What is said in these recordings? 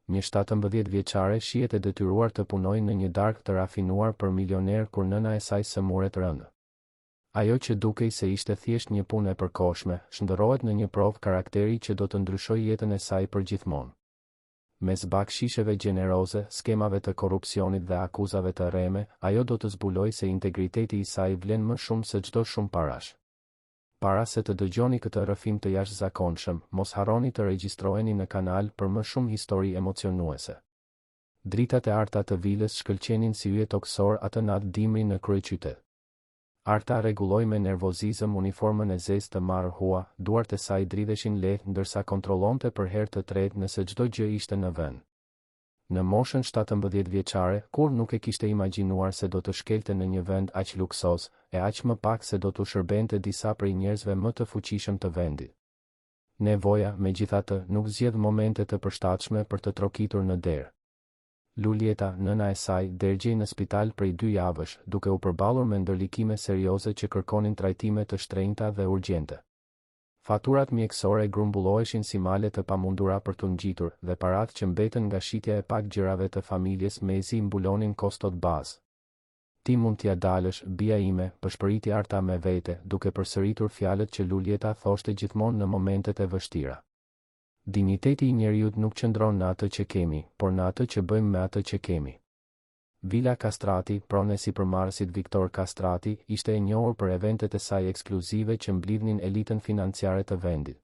një 17 vjeçare shihet e detyruar të punojë në një darkë të rafinuar për milioner kur nëna e saj sëmuret rënë. Ajo që dukej se ishte thjesht një punë e përkohshme, shndërrohet në një provë karakteri që do të ndryshojë jetën e saj përgjithmonë. Mes bakshisheve gjeneroze, skemave të korrupsionit dhe akuzave të rreme, ajo do të zbulojë se integriteti i saj vlen më shumë se çdo shumë parash. Para se të dëgjoni këtë rrëfim të jashtëzakonshëm, mos harroni të regjistroheni në kanal për më shumë histori emocionuese. Dritat e Arta të Vilës shkëlqenin si yje toksor atë natë dimri në kryeqytet. Arta rregulloi me nervozizëm uniformën e zezë të marrë hua, duart e saj dridheshin lehtë ndërsa kontrollonte për herë të tretë nëse çdo gjë ishte në vend. Në moshën 17 vjeçare, kur nuk e kishte imagjinuar se do të shkelte në një vend aq luksoz, e aq më pak se do t'u shërbente disa prej njerëzve më të fuqishëm të vendit. Nevoja, megjithatë, nuk zgjedh momente të përshtatshme për të trokitur në derë. Lulieta, nëna e saj, dërgjej në spital prej 2 javësh, duke u përballur me ndërlikime serioze që kërkonin trajtime të shtrenjta dhe urgjente. Faturat mjekësore grumbulloheshin si male të pamundura për t'u ngjitur, dhe paratë që mbetën nga shitja e pak gjërave të familjes mezi mbulonin kostot bazë. Ti mund t'ja dalësh, bia ime, përshpëriti Arta me vete, duke përsëritur fjalët që Lulieta thoshte gjithmonë në momentet e vështira. Dinjiteti i njeriut nuk qëndron në atë që kemi, por në atë që bëjmë me atë që kemi. Vila Kastrati, pronë e sipërmarrësit Viktor Kastrati, ishte e njohur për eventet e saj ekskluzive që mblidhnin elitën financiare të vendit.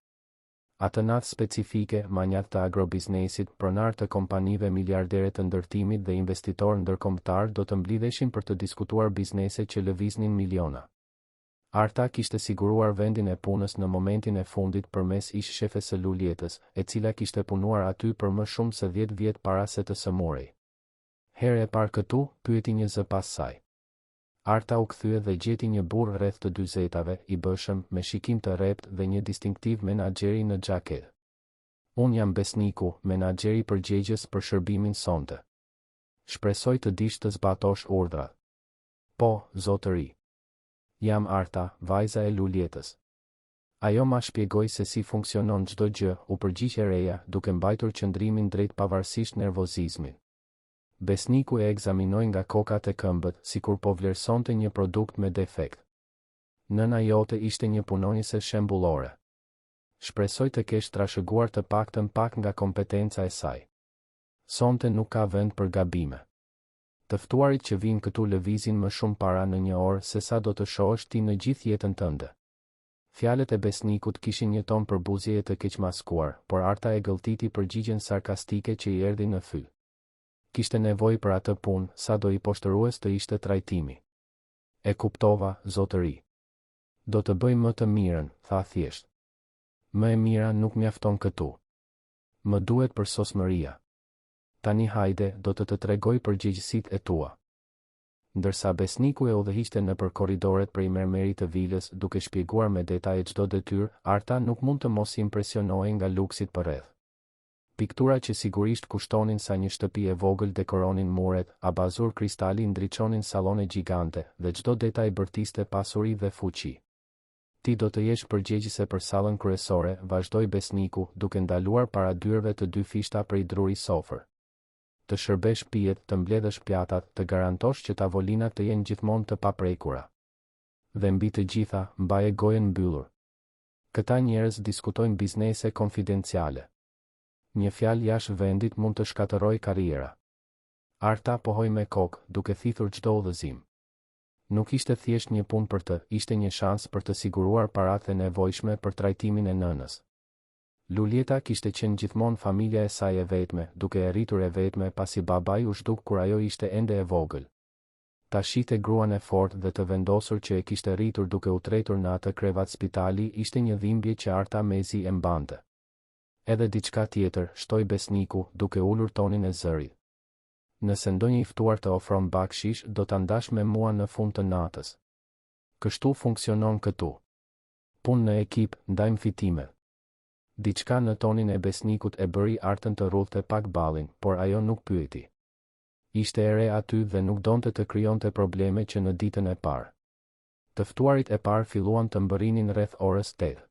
Atë natë specifike, manjat të agrobiznesit, pronar të kompanive miliardere të ndërtimit dhe investitorë ndërkombëtar do të mblidheshin për të diskutuar biznese që lëviznin miliona. Arta kishte siguruar vendin e punës në momentin e fundit përmes ish shefes së Lulietës, e cila kishte punuar aty për më shumë se 10 vjet para se të sëmurej. Herë e parë këtu, pyeti një zë pas saj. Arta u kthye dhe gjeti një burr rreth të 40-tave, i bëshëm, me shikim të rrept dhe një distinktiv menaxheri në xhaketë. Unë jam Besniku, menaxheri përgjegjës për shërbimin sonte. Shpresoj të dish të zbatosh urdhrat. Po, zotëri. Jam Arta, vajza e Lulietës. Ajo ma shpjegoi se si funksionon çdo gjë, u përgjigj e reja, duke mbajtur qëndrimin drejt pavarësisht nervozizmit. Besniku e ekzaminoi nga kokat e këmbët, sikur po vlerësonte një produkt me defekt. Nëna jote ishte një punonjëse shembullore. Shpresoj të kesh trashëguar të paktën pak nga kompetenca e saj. Sonte nuk ka vend për gabime. Të ftuarit që vinë këtu lëvizin më shumë para në një orë se sa do të shohësh ti në gjithë jetën tënde. Fjalët e Besnikut kishin një ton përbuzjeje të keqmaskuar, por Arta e gëlltiti përgjigjen sarkastike që i erdhi në fytyrë. Kishte nevojë për atë punë, sa do i poshtërues të ishte trajtimi. E kuptova, zotëri. Do të bëj më të mirën, tha thjesht. Më e mira nuk mjafton këtu. Më duhet për sosmëria. Tani hajde, do të tregoj përgjegjësitë e tua. Ndërsa Besniku e udhëhiqte nëpër korridoret prej mermerit të vilës, duke shpjeguar me detaje çdo detyrë, Arta nuk mund të mos i impresionohej nga luksit përreth. Piktura që sigurisht kushtonin sa një shtëpi e vogël dekoronin muret, abazur kristali ndriçonin sallone gjigante, dhe çdo detaj bërtiste pasuri dhe fuqi. Ti do të jesh përgjegjëse për sallën kryesore, vazhdoi Besniku, duke ndaluar para dyrëve të 2 fishta prej druri sofër. Të shërbesh pijet, të mbledhësh pjatat, të garantosh që tavolinat të jenë gjithmonë të paprekura. Dhe mbi të gjitha, mbaje gojën mbyllur. Këta njerëz diskutojnë biznese konfidenciale. Një fjalë jashtë vendit mund të shkatërrojë karriera. Arta pohoi me kokë, duke thithur çdo udhëzim. Nuk ishte thjesht një punë për të, ishte një shans për të siguruar paratë e nevojshme për trajtimin e nënës. Lulieta kishte qenë gjithmonë familja e saj e vetme, duke e rritur e vetme pasi babai u zhduk kur ajo ishte ende e vogël. Ta shihte gruan e fortë dhe të vendosur që e kishte rritur duke u tretur në atë krevat spitali ishte një dhimbje që Arta mezi e mbante. Edhe diçka tjetër, shtoi Besniku, duke ulur tonin e zërit. Nëse ndonjë i ftuar të ofron bakshish, do ta ndash me mua në fund të natës. Kështu funksionon këtu. Punë në ekip, ndajmë fitimet. Diçka në tonin e Besnikut e bëri Artën të rrudhte pak ballin, por ajo nuk pyeti. Ishte e re aty dhe nuk donte të krijonte probleme që në ditën e parë. Të ftuarit e parë filluan të mbërrinin rreth orës 8.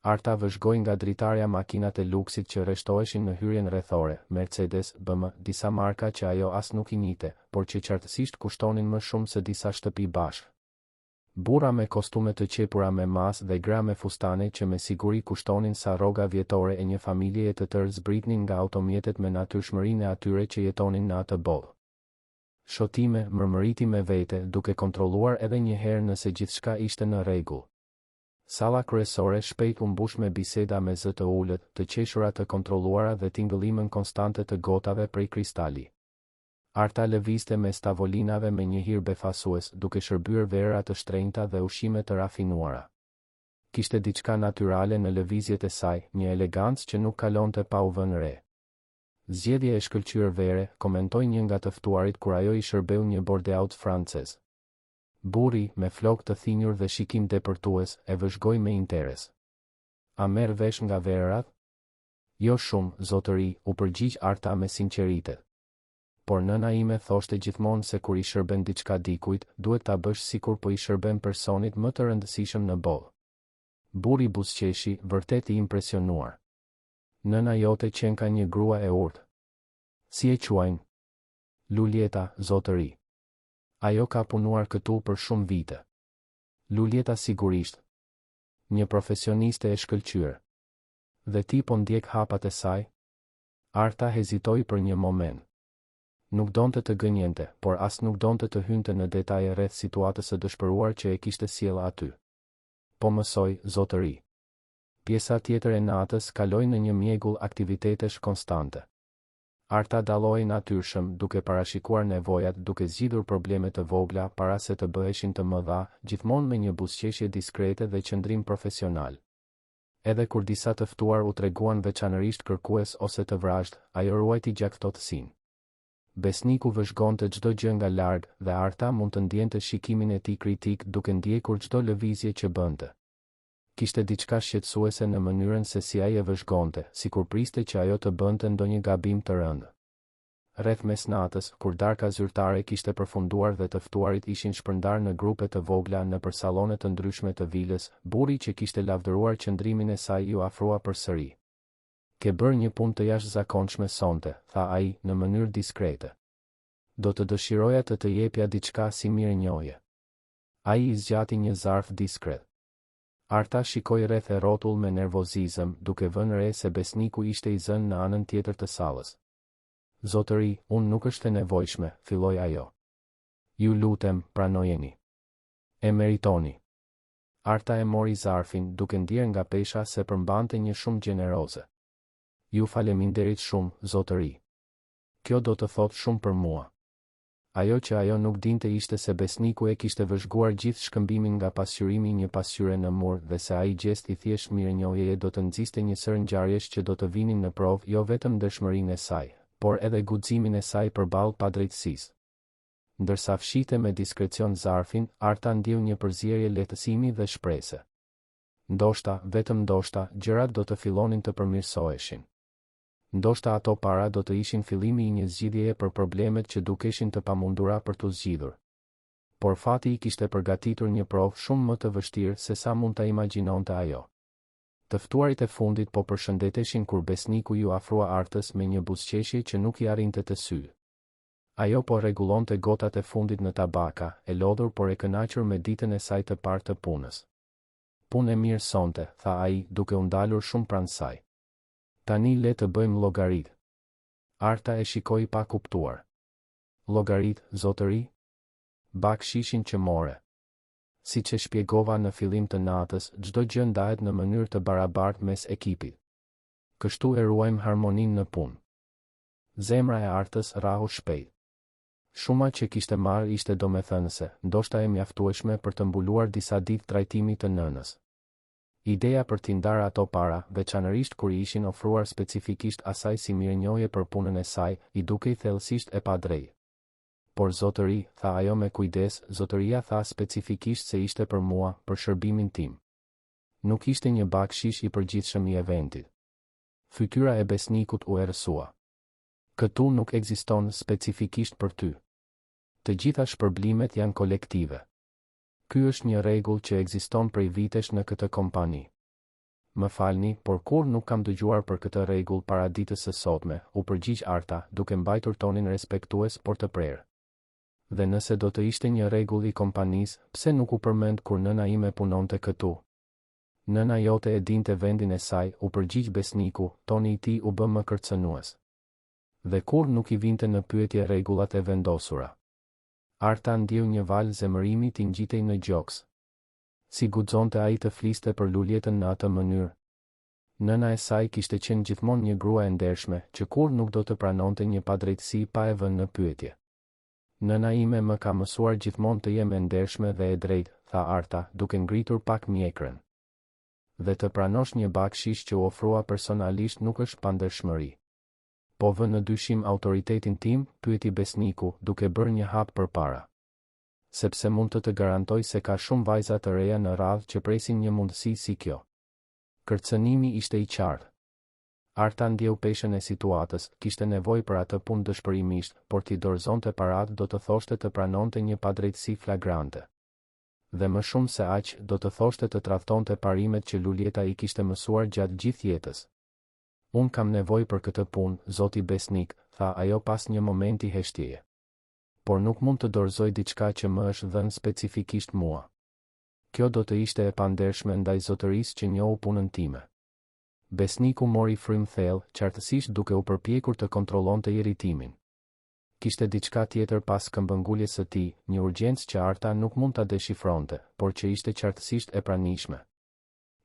Arta vëzhgoi nga dritarja makinat e luksit që rreshtoheshin në hyrjen rrethore, Mercedes, BMW, disa marka që ajo as nuk i njihte, por që qartësisht kushtonin më shumë se disa shtëpi bashkë. Burra me kostume të qepura me mas dhe gra me fustane që me siguri kushtonin sa rroga vjetore e një familjeje të tërë zbritnin nga automjetet me natyrshmërinë e atyre që jetonin në atë botë. Shotime, mërmëriti me vete, duke kontrolluar edhe një herë nëse gjithçka ishte në rregull. Salla kryesore shpejt u mbush me biseda me zë të ulët, të qeshura të kontrolluara dhe tingëllimën konstante të gotave prej kristali. Arta lëvizte mes tavolinave me një hir befasues, duke shërbyer vera të shtrenjta dhe ushqime të rafinuara. Kishte diçka natyrale në lëvizjet e saj, një elegancë që nuk kalonte pa u vënë re. Zgjedhje e shkëlqyer vere, komentoi një nga të ftuarit kur ajo i shërbeu një bordeaux francez. Burri, me flokë të thinjur dhe shikim depërtues, e vëzhgoi me interes. A merr vesh nga verat? Jo shumë, zotëri, u përgjigj Arta me sinqeritet. Por nëna ime thoshte gjithmonë se kur i shërben diçka dikujt, duhet ta bësh sikur po i shërben personit më të rëndësishëm në botë. Burri buzëqeshi, vërtet i impresionuar. Nëna jote qen ka një grua e urtë. Si e quajnë? Lulieta, zotëri. Ajo ka punuar këtu për shumë vite. Lulieta sigurisht. Një profesioniste e shkëlqyer. Dhe ti po ndjek hapat e saj? Arta hezitoi për një moment. Nuk donte të gënjente, por as nuk donte të hynte në detaje rreth situatës së dëshpëruar që e kishte sjellë aty. Po mësoj, zotëri. Pjesa tjetër e natës kaloi në një mjegull aktivitetesh konstante. Arta dalloi natyrshëm, duke parashikuar nevojat, duke zgjidhur probleme të vogla para se të bëheshin të mëdha, gjithmonë me një buzëqeshje diskrete dhe qëndrim profesional. Edhe kur disa të ftuar u treguan veçanërisht kërkues ose të vrazhd, ajo ruajti gjaktotësinë. Besniku vëzhgonte çdo gjë nga larg dhe Arta mund të ndjente shikimin e tij kritik duke ndjekur çdo lëvizje që bënte. Kishte diçka shqetësuese në mënyrën se si ai e vëzhgonte, sikur priste që ajo të bënte ndonjë gabim të rëndë. Rreth mesnatës, kur darka zyrtare kishte përfunduar dhe të ftuarit ishin shpërndarë në grupe të vogla nëpër sallone të ndryshme të vilës, burri që kishte lavdëruar qëndrimin e saj ju afrua përsëri. Ke bërë një punë të jashtëzakonshme sonte, tha ai, në mënyrë diskrete. Do të dëshiroja të jepja diçka si mirënjohje. Ai i zgjati një zarf diskret. Arta shikoi rreth e rrotull me nervozizëm, duke vënë re se besniku ishte i zënë në anën tjetër të sallës. Zotëri, unë nuk është e nevojshme, filloi ajo. Ju lutem, pranojeni. E meritoni. Arta e mori zarfin, duke ndier nga pesha se përmbante një shumë gjeneroze. Ju faleminderit shumë, zotëri. Kjo do të thotë shumë për mua. Ajo që ajo nuk dinte ishte se besniku e kishte vëzhguar gjithë shkëmbimin nga pasqyrimi një pasqyre në mur dhe se ai gjest i thjesht mirënjohjeje do të nxiste një sër ngjarjesh që do të vinin në provë jo vetëm dëshmërinë e saj, por edhe guximin e saj përballë padrejtësisë. Ndërsa fshite me diskrecion zarfin, Arta ndjeu një përzierje lehtësimi dhe shprese. Ndoshta, vetëm ndoshta, gjërat do të fillonin të përmirësoheshin. Ndoshta ato para do të ishin fillimi i një zgjidhjeje për problemet që dukeshin të pamundura për t'u zgjidhur. Por fati i kishte përgatitur një provë shumë më të vështirë se sa mund ta imagjinonte ajo. Të ftuarit e fundit po përshëndeteshin kur besniku ju afrua Artës me një buzëqeshje që nuk i arrinte të sy. Ajo po rregullonte gotat e fundit në tabaka, e lodhur por e kënaqur me ditën e saj të parë të punës. Punë e mirë sonte, tha ai, duke u ndalur shumë pranë saj. Tani le të bëjmë llogarit. Arta e shikoi pa kuptuar. Llogarit, zotëri? Bakshishin që more. Siç e shpjegova në fillim të natës, çdo gjë ndahet në mënyrë të barabartë mes ekipit. Kështu e ruajmë harmoninë në punë. Zemra e Artës rrahu shpejt. Shuma që kishte marrë ishte domethënëse, ndoshta e mjaftueshme për të mbuluar disa ditë trajtimi të nënës. Ideja për t'i ndarë ato para, veçanërisht kur i ishin ofruar specifikisht asaj si mirënjohje për punën e saj, i dukej thellësisht e padrejtë. Por zotëri, tha ajo me kujdes, zotëria tha specifikisht se ishte për mua, për shërbimin tim. Nuk ishte një bakshish i përgjithshëm i eventit. Fytyra e besnikut u errësua. Këtu nuk ekziston specifikisht për ty. Të gjitha shpërblimet janë kolektive. Ky është një rregull që ekziston prej vitesh në këtë kompani. Më falni, por kur nuk kam dëgjuar për këtë rregull para ditës së sotme, u përgjigj Arta, duke mbajtur tonin respektues por të prerë. Dhe nëse do të ishte një rregull i kompanisë, pse nuk u përmend kur nëna ime punonte këtu? Nëna jote e dinte vendin e saj, u përgjigj besniku, toni i tij u bë më kërcënues. Dhe kur nuk i vinte në pyetje rregullat e vendosura. Arta ndjeu një val zemërimi t'i ngjitej në gjoks. Si guxonte ai të fliste për Luljetën në atë mënyrë. Nëna e saj kishte qenë gjithmonë një grua e ndershme, që kur nuk do të pranonte një padrejtësi pa e vënë në pyetje. Nëna ime më ka mësuar gjithmonë të jem e ndershme dhe e drejtë, tha Arta, duke ngritur pak mjekrën. Dhe të pranosh një bakshish që u ofrua personalisht nuk është pandershmëri. Po vë në dyshim autoritetin tim, pyeti besniku, duke bërë një hap përpara. Sepse mund të garantoj se ka shumë vajza të reja në radhë që presin një mundësi si kjo. Kërcënimi ishte i qartë. Arta ndjeu peshën e situatës, kishte nevojë për atë punë dëshpërimisht, por t'i dorëzonte paratë do të thoshte të pranonte një padrejtësi flagrante. Dhe më shumë se aq, do të thoshte të tradhtonte parimet që Luljeta i kishte mësuar gjatë gjithë jetës. Unë kam nevojë për këtë punë, zoti besnik, tha ajo pas një momenti heshtjeje. Por nuk mund të dorëzoj diçka që më është dhënë specifikisht mua. Kjo do të ishte e pandershme ndaj zotërisë që njohu punën time. Besniku mori frym thellë, qartësisht duke u përpjekur të kontrollonte irritimin. Kishte diçka tjetër pas këmbënguljes së tij, një urgjencë që Arta nuk mund ta deshifronte, por që ishte qartësisht e pranishme.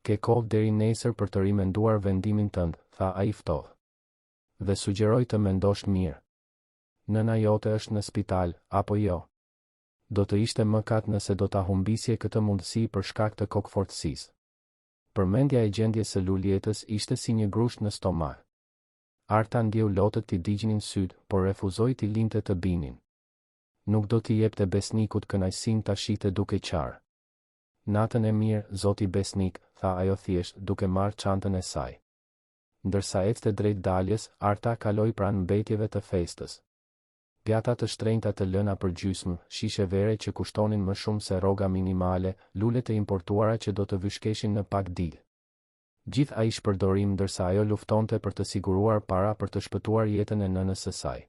Ke kohë deri nesër për të rimenduar vendimin tënd, tha ai ftohtë. Dhe sugjeroj të mendosh mirë. Nëna jote është në spital, apo jo? Do të ishte mëkat nëse do ta humbisje këtë mundësi për shkak të kokfortësisë. Përmendja e gjendjes së Luljetës ishte si një grusht në stomak. Arta ndjeu lotët t'i digjnin syt, por refuzoi t'i linte të binin. Nuk do t'i jepte besnikut kënaqësinë ta shihte duke qarë. Natën e mirë, zoti besnik, tha ajo thjesht, duke marrë çantën e saj. Ndërsa ecte drejt daljes, Arta kaloi pranë mbetjeve të festës. Pjata të shtrenjta të lëna për gjysmë, shishe vere që kushtonin më shumë se rroga minimale, lule të importuara që do të vyshkeshin në pak ditë. Gjithë ai shpërdorim ndërsa ajo luftonte për të siguruar para për të shpëtuar jetën e nënës së saj.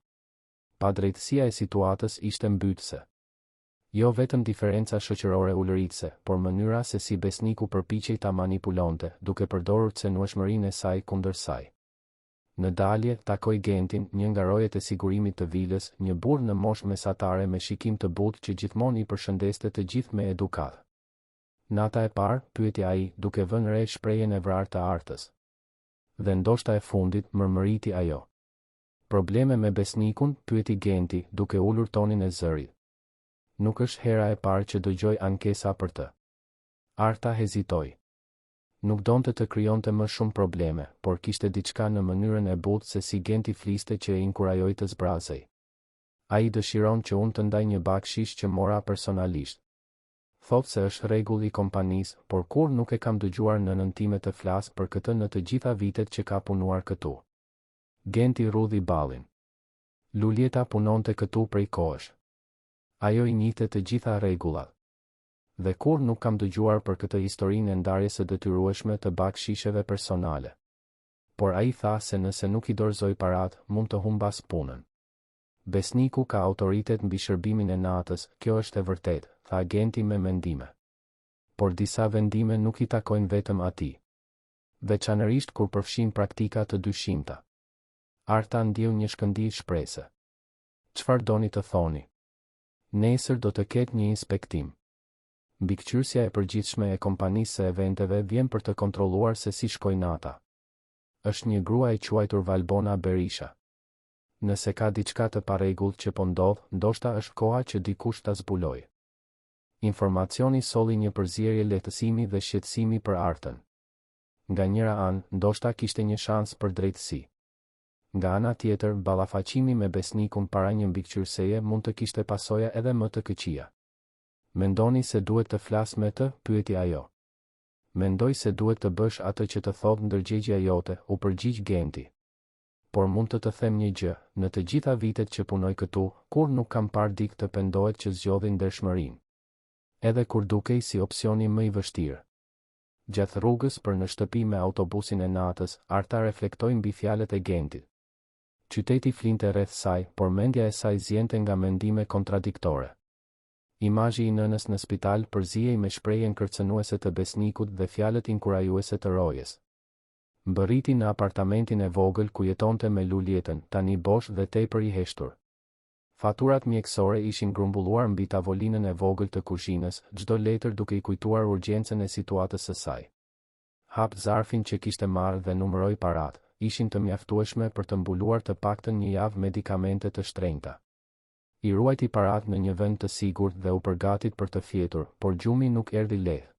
Padrejtësia e situatës ishte mbytëse. Jo vetëm diferenca shoqërore ulëritse, por mënyra se si besniku përpiqej ta manipulonte, duke përdorur cenueshmërinë e saj kundër saj. Në dalje, takoi Gentin, një nga rojet e sigurimit të vilës, një burr në moshë mesatare me shikim të butë që gjithmonë i përshëndeste të gjithë me edukat. Nata e parë, pyeti ai, duke vënë re shprehjen e vrarë të Artës. Dhe ndoshta e fundit, mërmëriti ajo. Probleme me besnikun, pyeti Genti, duke ulur tonin e zërit. Nuk është hera e parë që dëgjoj ankesa për të. Arta hezitoi. Nuk donte të krijonte më shumë probleme, por kishte diçka në mënyrën e butë se si Genti fliste që e inkurajoi të zbrazej. Ai dëshiron që unë të ndaj një bakshish që mora personalisht. Thotë se është rregull i kompanisë, por kur nuk e kam dëgjuar nënën time të flasë për këtë në të gjitha vitet që ka punuar këtu. Genti rudhi ballin. Luljeta punonte këtu prej kohësh. Ajo i njihte të gjitha rregullat. Dhe kur nuk kam dëgjuar për këtë historinë e ndarjes së detyrueshme të bakshisheve personale. Por ai tha se nëse nuk i dorëzoj parat, mund të humbas punën. Besniku ka autoritet mbi shërbimin e natës, kjo është e vërtetë, tha Genti me mendime. Por disa vendime nuk i takojnë vetëm atij. Veçanërisht kur përfshin praktika të dyshimta. Arta ndjeu një shkëndijë shprehse. Çfarë doni të thoni? Nesër do të ketë një inspektim. Mbikëqyrësia e përgjithshme e kompanisë së eventeve vjen për të kontrolluar se si shkoi nata. Është një grua e quajtur Valbona Berisha. Nëse ka diçka të parregullt që po ndodh, ndoshta është koha që dikush ta zbulojë. Informacioni solli një përzierje lehtësimi dhe shqetësimi për Artën. Nga njëra anë, ndoshta kishte një shans për drejtësi. Nga ana tjetër, ballafaqimi me besnikun para një mbikëqyrëseje mund të kishte pasoja edhe më të këqija. Mendoni se duhet të flas me të, pyeti ajo. Mendoj se duhet të bësh atë që të thotë ndërgjegjja jote, u përgjigj Genti. Por mund të them një gjë, në të gjitha vitet që punoj këtu, kur nuk kam parë dikë të pendohet që zgjodhin ndershmërinë. Edhe kur dukej si opsioni më i vështirë. Gjatë rrugës për në shtëpi me autobusin e natës, Arta reflektoi mbi fjalët e Gentit. Qyteti flinte rreth saj, por mendja e saj zjente nga mendime kontradiktore. Imazhi i nënës në spital përzihej me shprehjen kërcënuese të besnikut dhe fjalët inkurajuese të rojes. Mbërriti në apartamentin e vogël ku jetonte me luljetën, tani bosh dhe tepër i heshtur. Faturat mjekësore ishin grumbulluar mbi tavolinën e vogël të kuzhinës, çdo letër duke i kujtuar urgjencën e situatës së saj. Hap zarfin që kishte marrë dhe numëroi paratë, ishin të mjaftueshme për të mbuluar të paktën një javë medikamente të shtrenjta. I ruajti paratë në një vend të sigurt dhe u përgatit për të fjetur, por gjumi nuk erdhi lehtë.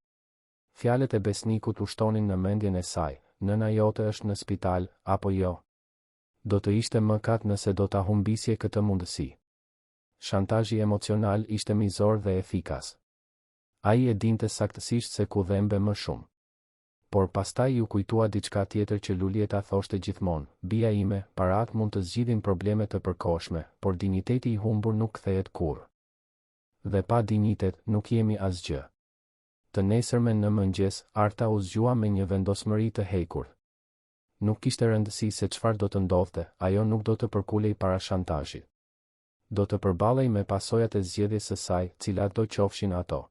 Fjalët e besnikut u shtonin në mendjen e saj, nëna jote është në spital, apo jo? Do të ishte mëkat nëse do ta humbisje këtë mundësi. Shantazhi emocional ishte mizor dhe efikas. Ai e dinte saktësisht se ku dhembe më shumë. Por pastaj ju kujtua diçka tjetër që Lulieta thoshte gjithmonë, bija ime, paratë mund të zgjidhin probleme të përkohshme, por dinjiteti i humbur nuk kthehet kurrë. Dhe pa dinjitet nuk jemi asgjë. Të nesërmen në mëngjes, Arta u zgjua me një vendosmëri të hekur. Nuk kishte rëndësi se çfarë do të ndodhte, ajo nuk do të përkulej para shantazhit. Do të përballej me pasojat e zgjedhjes së saj, cilat do qofshin ato.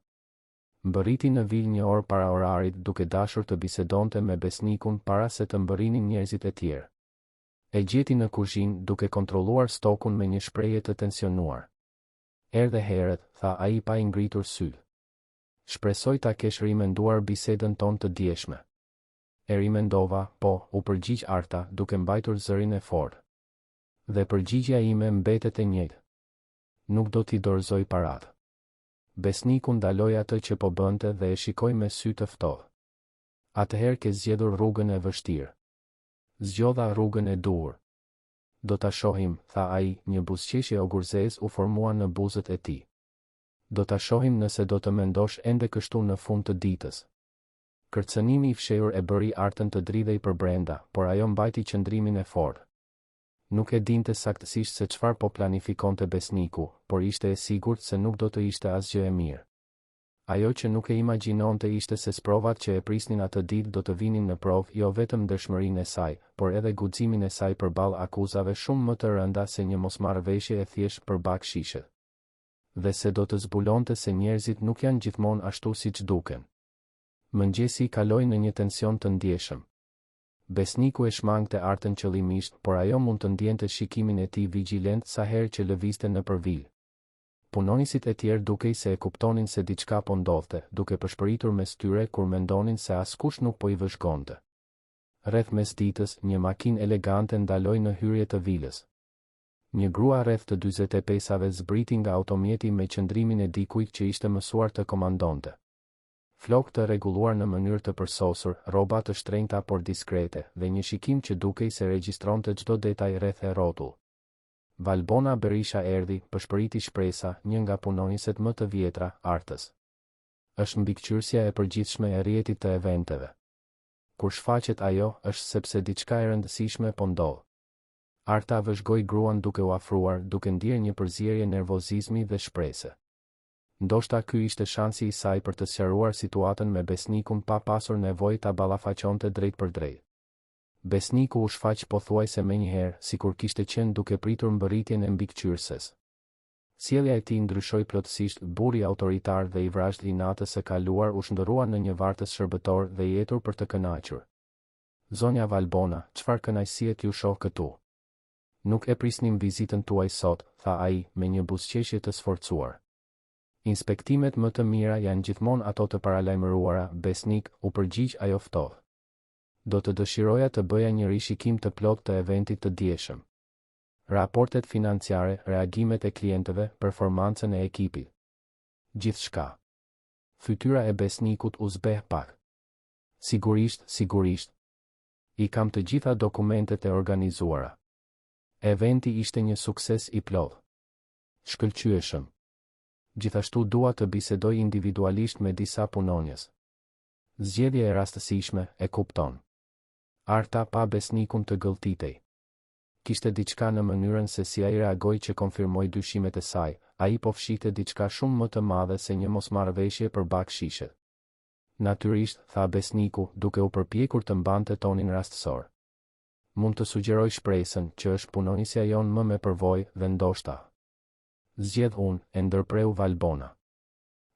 Mbërriti në vil një orë para orarit duke dashur të bisedonte me besnikun para se të mbërrinin njerëzit e tjerë. E gjeti në kuzhinë duke kontrolluar stokun me një shprehje të tensionuar. Erdhe herët, tha ai pa i ngritur sy. Shpresoj ta kesh rimenduar bisedën tonë të dieshme. E rimendova, po, u përgjigj Arta duke mbajtur zërin e fortë. Dhe përgjigjja ime mbetet e njëjtë. Nuk do t'i dorëzoj paratë. Besniku ndaloi atë që po bënte dhe e shikoi me sy të ftohtë. Atëherë ke zgjedhur rrugën e vështirë. Zgjodha rrugën e duhur. Do ta shohim, tha ai, një buzëqeshje ogurzez u formua në buzët e tij. Do ta shohim nëse do të mendosh ende kështu në fund të ditës. Kërcënimi i fshehur e bëri Artën të dridhej përbrenda, por ajo mbajti qëndrimin e fortë. Nuk e dinte saktësisht se çfarë po planifikonte besniku, por ishte e sigurt se nuk do të ishte asgjë e mirë. Ajo që nuk e imagjinonte ishte se sprovat që e prisnin atë ditë do të vinin në provë jo vetëm dëshmërinë e saj, por edhe guximin e saj përballë akuzave shumë më të rënda se një mosmarrëveshje e thjeshtë për bak shishe. Dhe se do të zbulonte se njerëzit nuk janë gjithmonë ashtu siç duken. Mëngjesi kaloi në një tension të ndjeshëm. Besniku e shmangte Artën qëllimisht, por ajo mund të ndjente shikimin e tij vigjilent sa herë që lëvizte në përvil. Punonjësit e tjerë dukej se e kuptonin se diçka po ndodhte, duke përshpëritur mes tyre kur mendonin se askush nuk po i vëzhgonte. Rreth mesditës, një makinë elegante ndaloi në hyrje të vilës. Një grua rreth të 45-ave zbriti nga automjeti me qëndrimin e dikujt që ishte mësuar të komandonte. Flokë të rregulluar në mënyrë të përsosur, rroba të shtrenjta por diskrete, dhe një shikim që dukej se regjistronte çdo detaj rreth e rrotull. Valbona Berisha erdhi, përshpëriti shpresa, një nga punonjësit më të vjetra, Artës. Është mbikëqyrësja e përgjithshme e rrjetit të eventeve. Kur shfaqet ajo, është sepse diçka e rëndësishme po ndodh. Arta vëzhgoi gruan duke u afruar, duke ndier një përzierje nervozizmi dhe shprese. Ndoshta ky ishte shansi i saj për të sqaruar situatën me besnikun pa pasur nevojë ta ballafaqonte drejt për drejt. Besniku u shfaq pothuajse menjëherë, sikur kishte qenë duke pritur mbërritjen e mbikëqyrëses. Sjellja e tij ndryshoi plotësisht, burri autoritar dhe i vrazhd i natës së kaluar u shndërrua në një vartës shërbëtor dhe i etur për të kënaqur. Zonja Valbona, çfarë kënaqësie t'ju shoh këtu? Nuk e prisnim vizitën tuaj sot, tha ai, me një buzëqeshje të sforcuar. Inspektimet më të mira janë gjithmonë ato të paralajmëruara, besnik, u përgjigj ajo ftohtë. Do të dëshiroja të bëja një rishikim të plotë të eventit të dieshëm. Raportet financiare, reagimet e klientëve, performancën e ekipit. Gjithçka. Fytyra e besnikut u zbeh pak. Sigurisht. I kam të gjitha dokumentet e organizuara. Eventi ishte një sukses i plotë. Shkëlqyeshëm. Gjithashtu dua të bisedoj individualisht me disa punonjës. Zgjedhje e rastësishme, e kupton. Arta pa besnikun të gëlltitej. Kishte diçka në mënyrën se si ai reagoi që konfirmoi dyshimet e saj, ai po fshihte diçka shumë më të madhe se një mosmarrëveshje për bak shishe. Natyrisht, tha besniku, duke u përpjekur të mbante tonin rastësor. Mund të sugjeroj shpresën që është punonjësja jonë më me përvojë dhe ndoshta. Zgjedh unë, e ndërpreu Valbona.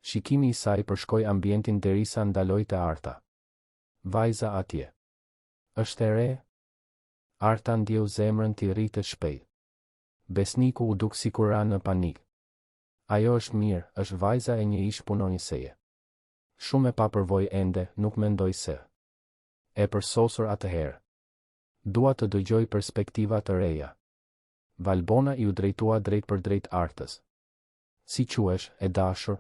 Shikimi i saj përshkoi ambientin derisa ndaloi te Arta. Vajza atje. Është e re? Arta ndjeu zemrën t'i rritë shpejt. Besniku u duk sikur ra në panik. Ajo është mirë, është vajza e një ish punonjëseje. Shumë e papërvojë ende, nuk mendoj se. E përsosur atëherë. Dua të dëgjoj perspektiva të reja. Valbona i u drejtua drejt për drejt Artës. Si quhesh, e dashur?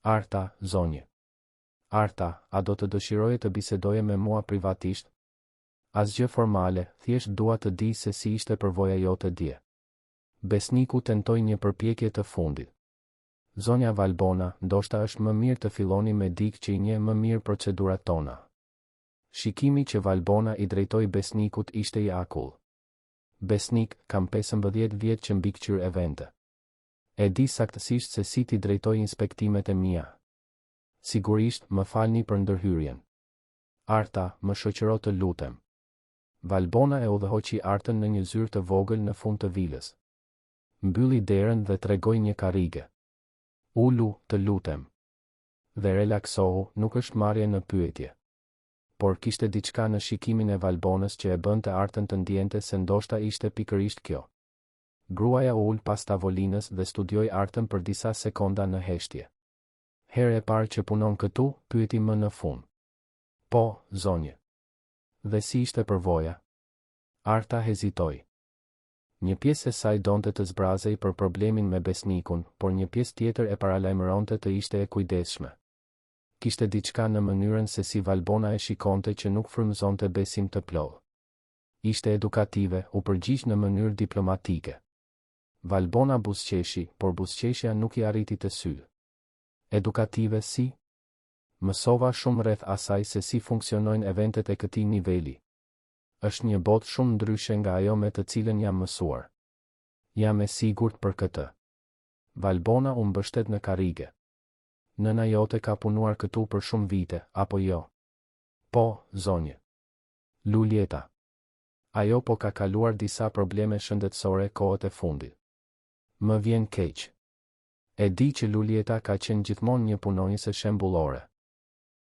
Arta, zonjë. Arta, a do të dëshiroje të bisedoje me mua privatisht? Asgjë formale, thjesht dua të di se si ishte përvoja jote dje. Besniku tentoi një përpjekje të fundit. Zonja Valbona, ndoshta është më mirë të filloni me dikë që i njeh më mirë procedurat tona. Shikimi që Valbona i drejtoi besnikut ishte i akull. Besnik, kam 15 vjet që mbikëqyr evente. E di saktësisht se si ti drejtoj inspektimet e mia. Sigurisht, më falni për ndërhyrjen. Arta, më shoqëro të lutem. Valbona e udhëhoqi Artën në një zyrë të vogël në fund të vilës. Mbylli derën dhe tregoi një karrige. Ulu, të lutem. Dhe relaksohu, nuk është marrje në pyetje. Por kishte diçka në shikimin e Valbonës që e bënte Artën të ndjente se ndoshta ishte pikërisht kjo. Gruaja u ul pas tavolinës dhe studioi Artën për disa sekonda në heshtje. Herë e parë që punon këtu, pyeti më në fund. Po, zonjë. Dhe si ishte përvoja? Arta hezitoi. Një pjesë e saj donte të zbrazej për problemin me besnikun, por një pjesë tjetër e paralajmëronte të ishte e kujdesshme. Kishte diçka në mënyrën se si Valbona e shikonte që nuk frymëzonte besim të plotë. Ishte edukative, u përgjigj në mënyrë diplomatike. Valbona buzëqeshi, por buzëqeshja nuk i arriti të syë. Edukative si? Mësova shumë rreth asaj se si funksionojnë eventet e këtij niveli. Është një botë shumë ndryshe nga ajo me të cilën jam mësuar. Jam e sigurt për këtë. Valbona u mbështet në karrige. Nëna jote ka punuar këtu për shumë vite, apo jo? Po, zonjë. Luljeta. Ajo po ka kaluar disa probleme shëndetësore kohët e fundit. Më vjen keq. E di që Luljeta ka qenë gjithmonë një punonjëse shembullore.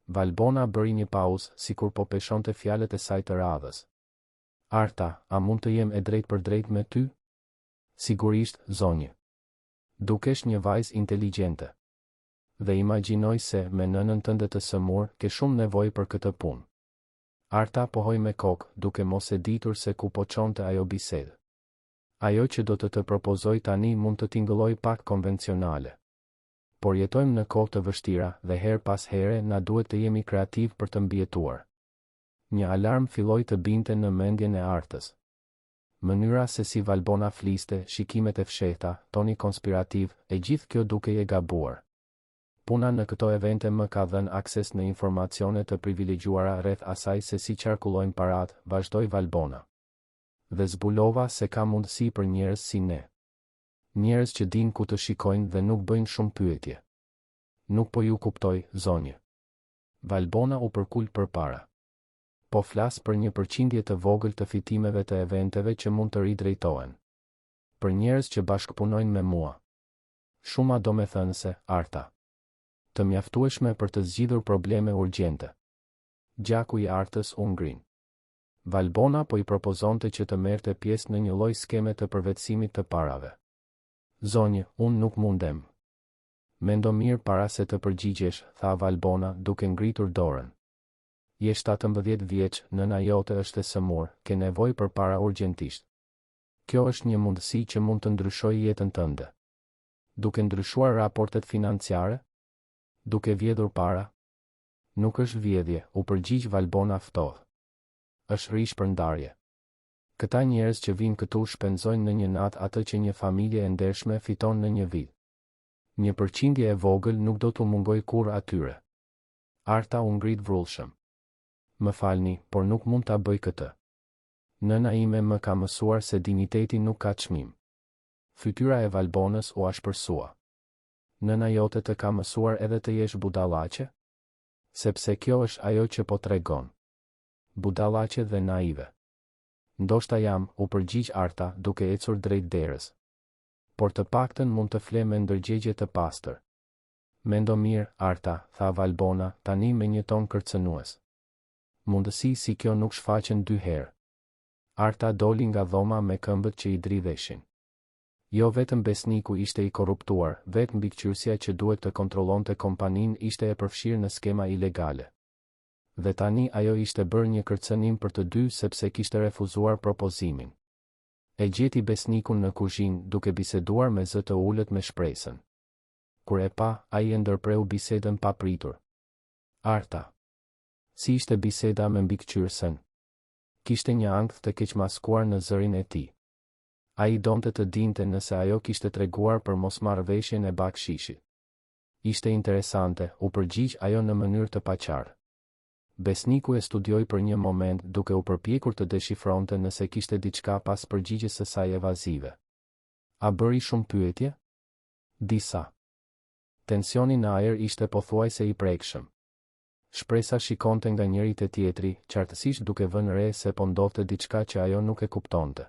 Valbona bëri një pauzë, sikur po peshonte fjalët e saj të radhës. Arta, a mund të jem e drejt për drejt me ty? Sigurisht, zonjë. Dukesh një vajzë inteligjente. Dhe imagjinoj se, me nënën tënde të sëmur, ke shumë nevojë për këtë punë. Arta pohoi me kokë, duke mos e ditur se ku po çonte ajo bisedë. Ajo që do të propozoj tani mund të tingëlloj pak konvencionale. Por jetojmë në kohë të vështira dhe her pas here na duhet të jemi kreativ për të mbijetuar. Një alarm filloi të binte në mendjen e Artës. Mënyra se si Valbona fliste, shikimet e fshehta, toni konspirativ, e gjithë kjo duke e gabuar. Puna në këto evente më ka dhënë akses në informacione të privilegjuara rreth asaj se si qarkullojnë paratë, vazhdoi Valbona. Dhe zbulova se ka mundësi për njerëz si ne. Njerëz që dinë ku të shikojnë dhe nuk bëjnë shumë pyetje. Nuk po ju kuptoj, zonjë. Valbona u përkul përpara. Po flas për një përqindje të vogël të fitimeve të eventeve që mund të ridrejtohen. Për njerëz që bashkëpunojnë me mua. Shuma domethënëse, Arta. Të mjaftueshme për të zgjidhur probleme urgjente. Gjaku i Artës u ngrin. Valbona po i propozonte që të merrte pjesë në një lloj skeme të përvetësimit të parave. Zonjë, unë nuk mundem. Mendo mirë para se të përgjigjesh, tha Valbona duke ngritur dorën. Je 17 vjeç, nëna jote është e sëmur, ke nevojë për para urgjentisht. Kjo është një mundësi që mund të ndryshojë jetën tënde. Duke ndryshuar raportet financiare? Duke vjedhur para? Nuk është vjedhje, u përgjigj Valbona ftohtë. Është rishpërndarje. Këta njerëz që vinë këtu shpenzojnë në një natë atë që një familje e ndershme fiton në një vit. Një përqindje e vogël nuk do t'u mungoj kurrë atyre. Arta u ngrit vrullshëm. Më falni, por nuk mund ta bëj këtë. Nëna ime më ka mësuar se digniteti nuk ka çmim. Fytyra e Valbonës u ashpërsua. Nëna jote të ka mësuar edhe të jesh budallaqe? Sepse kjo është ajo që po tregon. Budallaqe dhe naive. Ndoshta jam, u përgjigj Arta, duke ecur drejt derës. Por të paktën mund të fle me ndërgjegje të pastër. Mendo mirë, Arta, tha Valbona, tani me një ton kërcënues. Mundësi si kjo nuk shfaqen dy herë. Arta doli nga dhoma me këmbët që i dridheshin. Jo vetëm besniku ishte i korruptuar, vetëm mbikëqyrësia që duhet të kontrollonte kompaninë ishte e përfshirë në skema ilegale. Dhe tani ajo ishte bërë një kërcënim për të dy sepse kishte refuzuar propozimin. E gjeti besnikun në kuzhinë duke biseduar me zë të ulët me shpresën. Kur e pa, ai e ndërpreu bisedën papritur. Arta. Si ishte biseda me mbikëqyrësen? Kishte një ankth të keqmaskuar në zërin e tij. Ai donte të dinte nëse ajo kishte treguar për mosmarrëveshjen e bakshishit. Ishte interesante, u përgjigj ajo në mënyrë të paqartë. Besniku e studioi për një moment duke u përpjekur të deshifronte nëse kishte diçka pas përgjigjes së saj evazive. A bëri shumë pyetje? Disa. Tensioni në ajër ishte pothuajse i prekshëm. Shpresa shikonte nga njëri te tjetri, qartësisht duke vënë re se po ndodhte diçka që ajo nuk e kuptonte.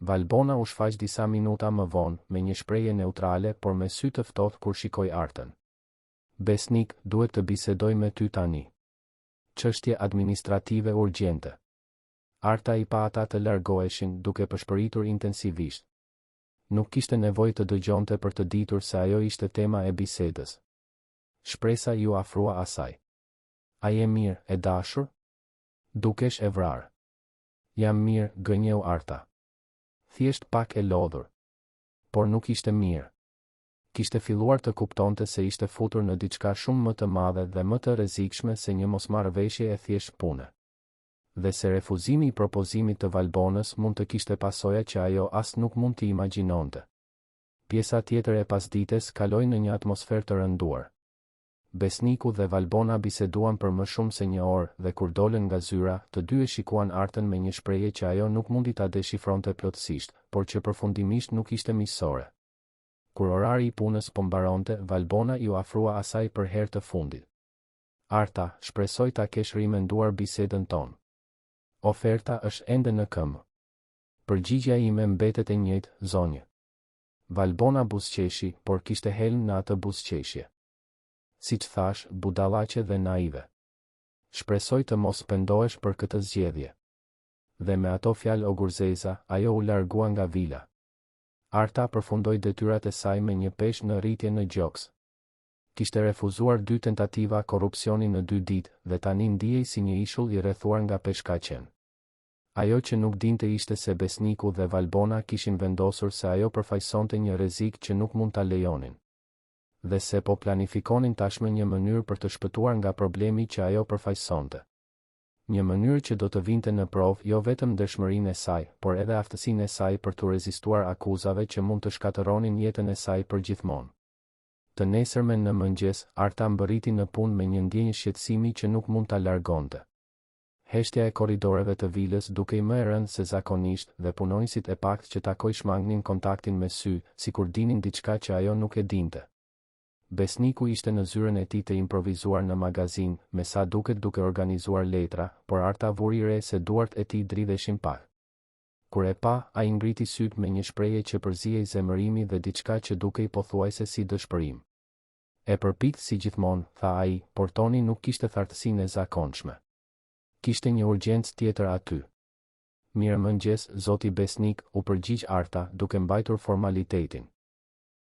Valbona u shfaq disa minuta më vonë, me një shprehje neutrale, por me sy të ftohtë kur shikoi Artën. Besnik, duhet të bisedoj me ty tani. Çështje administrative urgjente. Arta i pa ata të largoheshin, duke përshpëritur intensivisht. Nuk kishte nevojë të dëgjonte për të ditur se ajo ishte tema e bisedës. Shpresa ju afrua asaj. A je mirë, e dashur? Dukesh e vrarë. Jam mirë, gënjeu Arta. Thjesht pak e lodhur. Por nuk ishte mirë. Kishte filluar të kuptonte se ishte futur në diçka shumë më të madhe dhe më të rrezikshme se një mosmarrëveshje e thjesht pune. Dhe se refuzimi i propozimit të Valbonës mund të kishte pasoja që ajo as nuk mund t'i imagjinonte. Pjesa tjetër e pasdites kaloi në një atmosferë të rënduar. Besniku dhe Valbona biseduan për më shumë se një orë dhe kur dolën nga zyra, të dy e shikuan Artën me një shprehje që ajo nuk mundi ta deshifronte plotësisht, por që përfundimisht nuk ishte miqësore. Kur orari i punës po mbaronte, Valbona ju afrua asaj për herë të fundit. Arta, shpresoj ta kesh rimenduar bisedën tonë. Oferta është ende në këmbë. Përgjigjja ime mbetet e njëjtë, zonjë. Valbona buzëqeshi, por kishte helm në atë buzëqeshje. Siç thash, budallaqe dhe naive. Shpresoj të mos pendohesh për këtë zgjedhje. Dhe me ato fjalë ogurzeza, ajo u largua nga vila. Arta përfundoi detyrat e saj me një peshë në rritje në gjoks. Kishte refuzuar 2 tentativa korrupsioni në 2 ditë dhe tani ndihej si një ishull i rrethuar nga peshkaqen. Ajo që nuk dinte ishte se besniku dhe Valbona kishin vendosur se ajo përfaqësonte një rrezik që nuk mund ta lejonin. Dhe se po planifikonin tashmë një mënyrë për të shpëtuar nga problemi që ajo përfaqësonte. Një mënyrë që do të vinte në provë jo vetëm dëshmërinë e saj, por edhe aftësinë e saj për të rezistuar akuzave që mund të shkatëronin jetën e saj përgjithmonë. Të nesërmen në mëngjes, Arta mbërriti në punë me një ndjenjë shqetësimi që nuk mund ta largonte. Heshtja e korridoreve të vilës dukej më e rëndë se zakonisht dhe punonësit e pakt që takoj shmangnin kontaktin me sy, sikur dinin diçka që ajo nuk e dinte. Besniku ishte në zyrën e tij të improvizuar në magazin, me sa duket duke organizuar letra, por Arta vuri re se duart e tij dridheshin pak. Kur e pa, ai ngriti syt me një shprehje që përzihej zemërimi dhe diçka që dukej pothuajse si dëshpërim. E përpikt si gjithmonë, tha ai, por toni nuk kishte thartësinë e zakonshme. Kishte një urgjencë tjetër aty. Mirëmëngjes, zoti besnik, u përgjigj Arta, duke mbajtur formalitetin.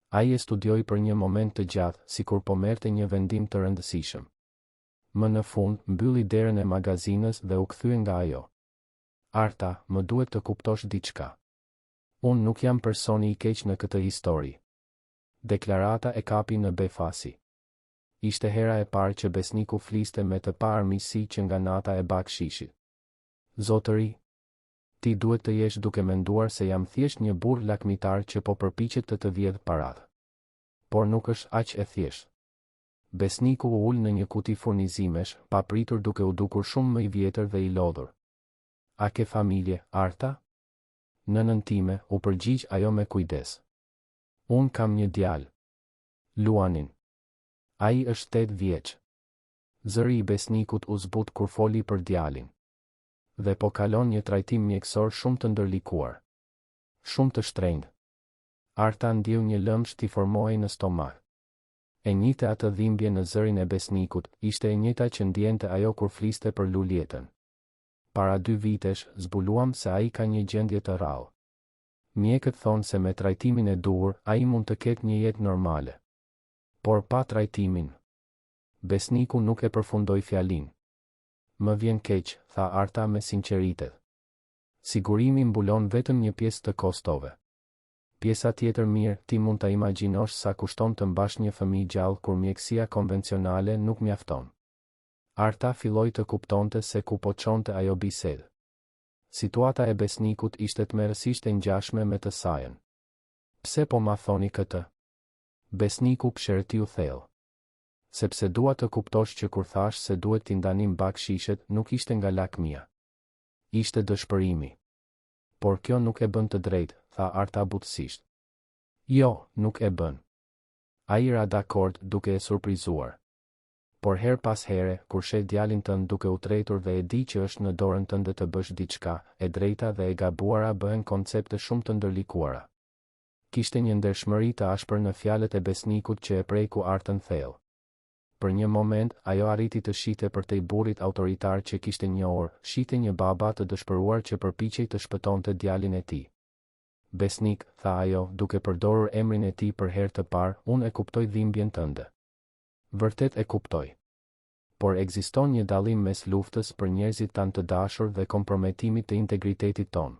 Ai e studioi për një moment të gjatë, sikur po merrte një vendim të rëndësishëm. Më në fund, mbylli derën e magazinës dhe u kthye nga ajo. Arta, më duhet të kuptosh diçka. Unë nuk jam personi i keq në këtë histori. Deklarata e kapi në befasi. Ishte hera e parë që besniku fliste me të paarmiqësi që nga nata e bakshishit. Zotëri, ti duhet të jesh duke menduar se jam thjesht një burr lakmitar që po përpiqet të vjedh paratë. Por nuk është aq e thjeshtë. Besniku u ul në një kuti furnizimesh, papritur duke u dukur shumë më i vjetër dhe i lodhur. A ke familje, Arta? Nënën time, u përgjigj ajo me kujdes. Unë kam një djalë. Luanin. Ai është 8 vjeç. Zëri i besnikut u zbut kur foli për djalin. Dhe po kalon një trajtim mjekësor shumë të ndërlikuar. Shumë të shtrenjtë. Arta ndjeu një lëmsh t'i formohej në stomak. E njëjta atë dhimbje në zërin e besnikut, ishte e njëjta që ndjente ajo kur fliste për luljetën. Para 2 vitesh, zbuluam se ai ka një gjendje të rrallë. Mjekët thonë se me trajtimin e duhur, ai mund të ketë një jetë normale. Por pa trajtimin, besniku nuk e përfundoi fjalinë. Më vjen keq, tha Arta me sinqeritet. Sigurimi mbulon vetëm një pjesë të kostove. Pjesa tjetër mirë, ti mund ta imagjinosh sa kushton të mbash një fëmijë gjallë kur mjekësia konvencionale nuk mjafton. Arta filloi të kuptonte se ku po çonte ajo bisedë. Situata e besnikut ishte tmerrësisht e ngjashme me të sajën. Pse po ma thoni këtë? Besniku pshertiu thellë. Sepse dua të kuptosh që kur thash se duhet t'i ndanim bakshishet, nuk ishte nga lakmia. Ishte dëshpërimi. Por kjo nuk e bën të drejtë, tha Arta butësisht. Jo, nuk e bën. Ai ra dakord duke e surprizuar. Por her pas here, kur sheh djalin tënd duke u tretur dhe e di që është në dorën tënde të bësh diçka, e drejta dhe e gabuara bëhen koncepte shumë të ndërlikuara. Kishte një ndershmëri të ashpër në fjalët e besnikut që e preku Artën thellë. Për një moment, ajo arriti të shite përtej burrit autoritar që kishte njohur, shite një baba të dëshpëruar që përpiqej të shpëtonte djalin e tij. Besnik, tha ajo, duke përdorur emrin e tij për herë të parë, unë e kuptoj dhimbjen tënde. Vërtet e kuptoj. Por ekziston një dallim mes luftës për njerëzit tanë të dashur dhe komprometimit të integritetit ton.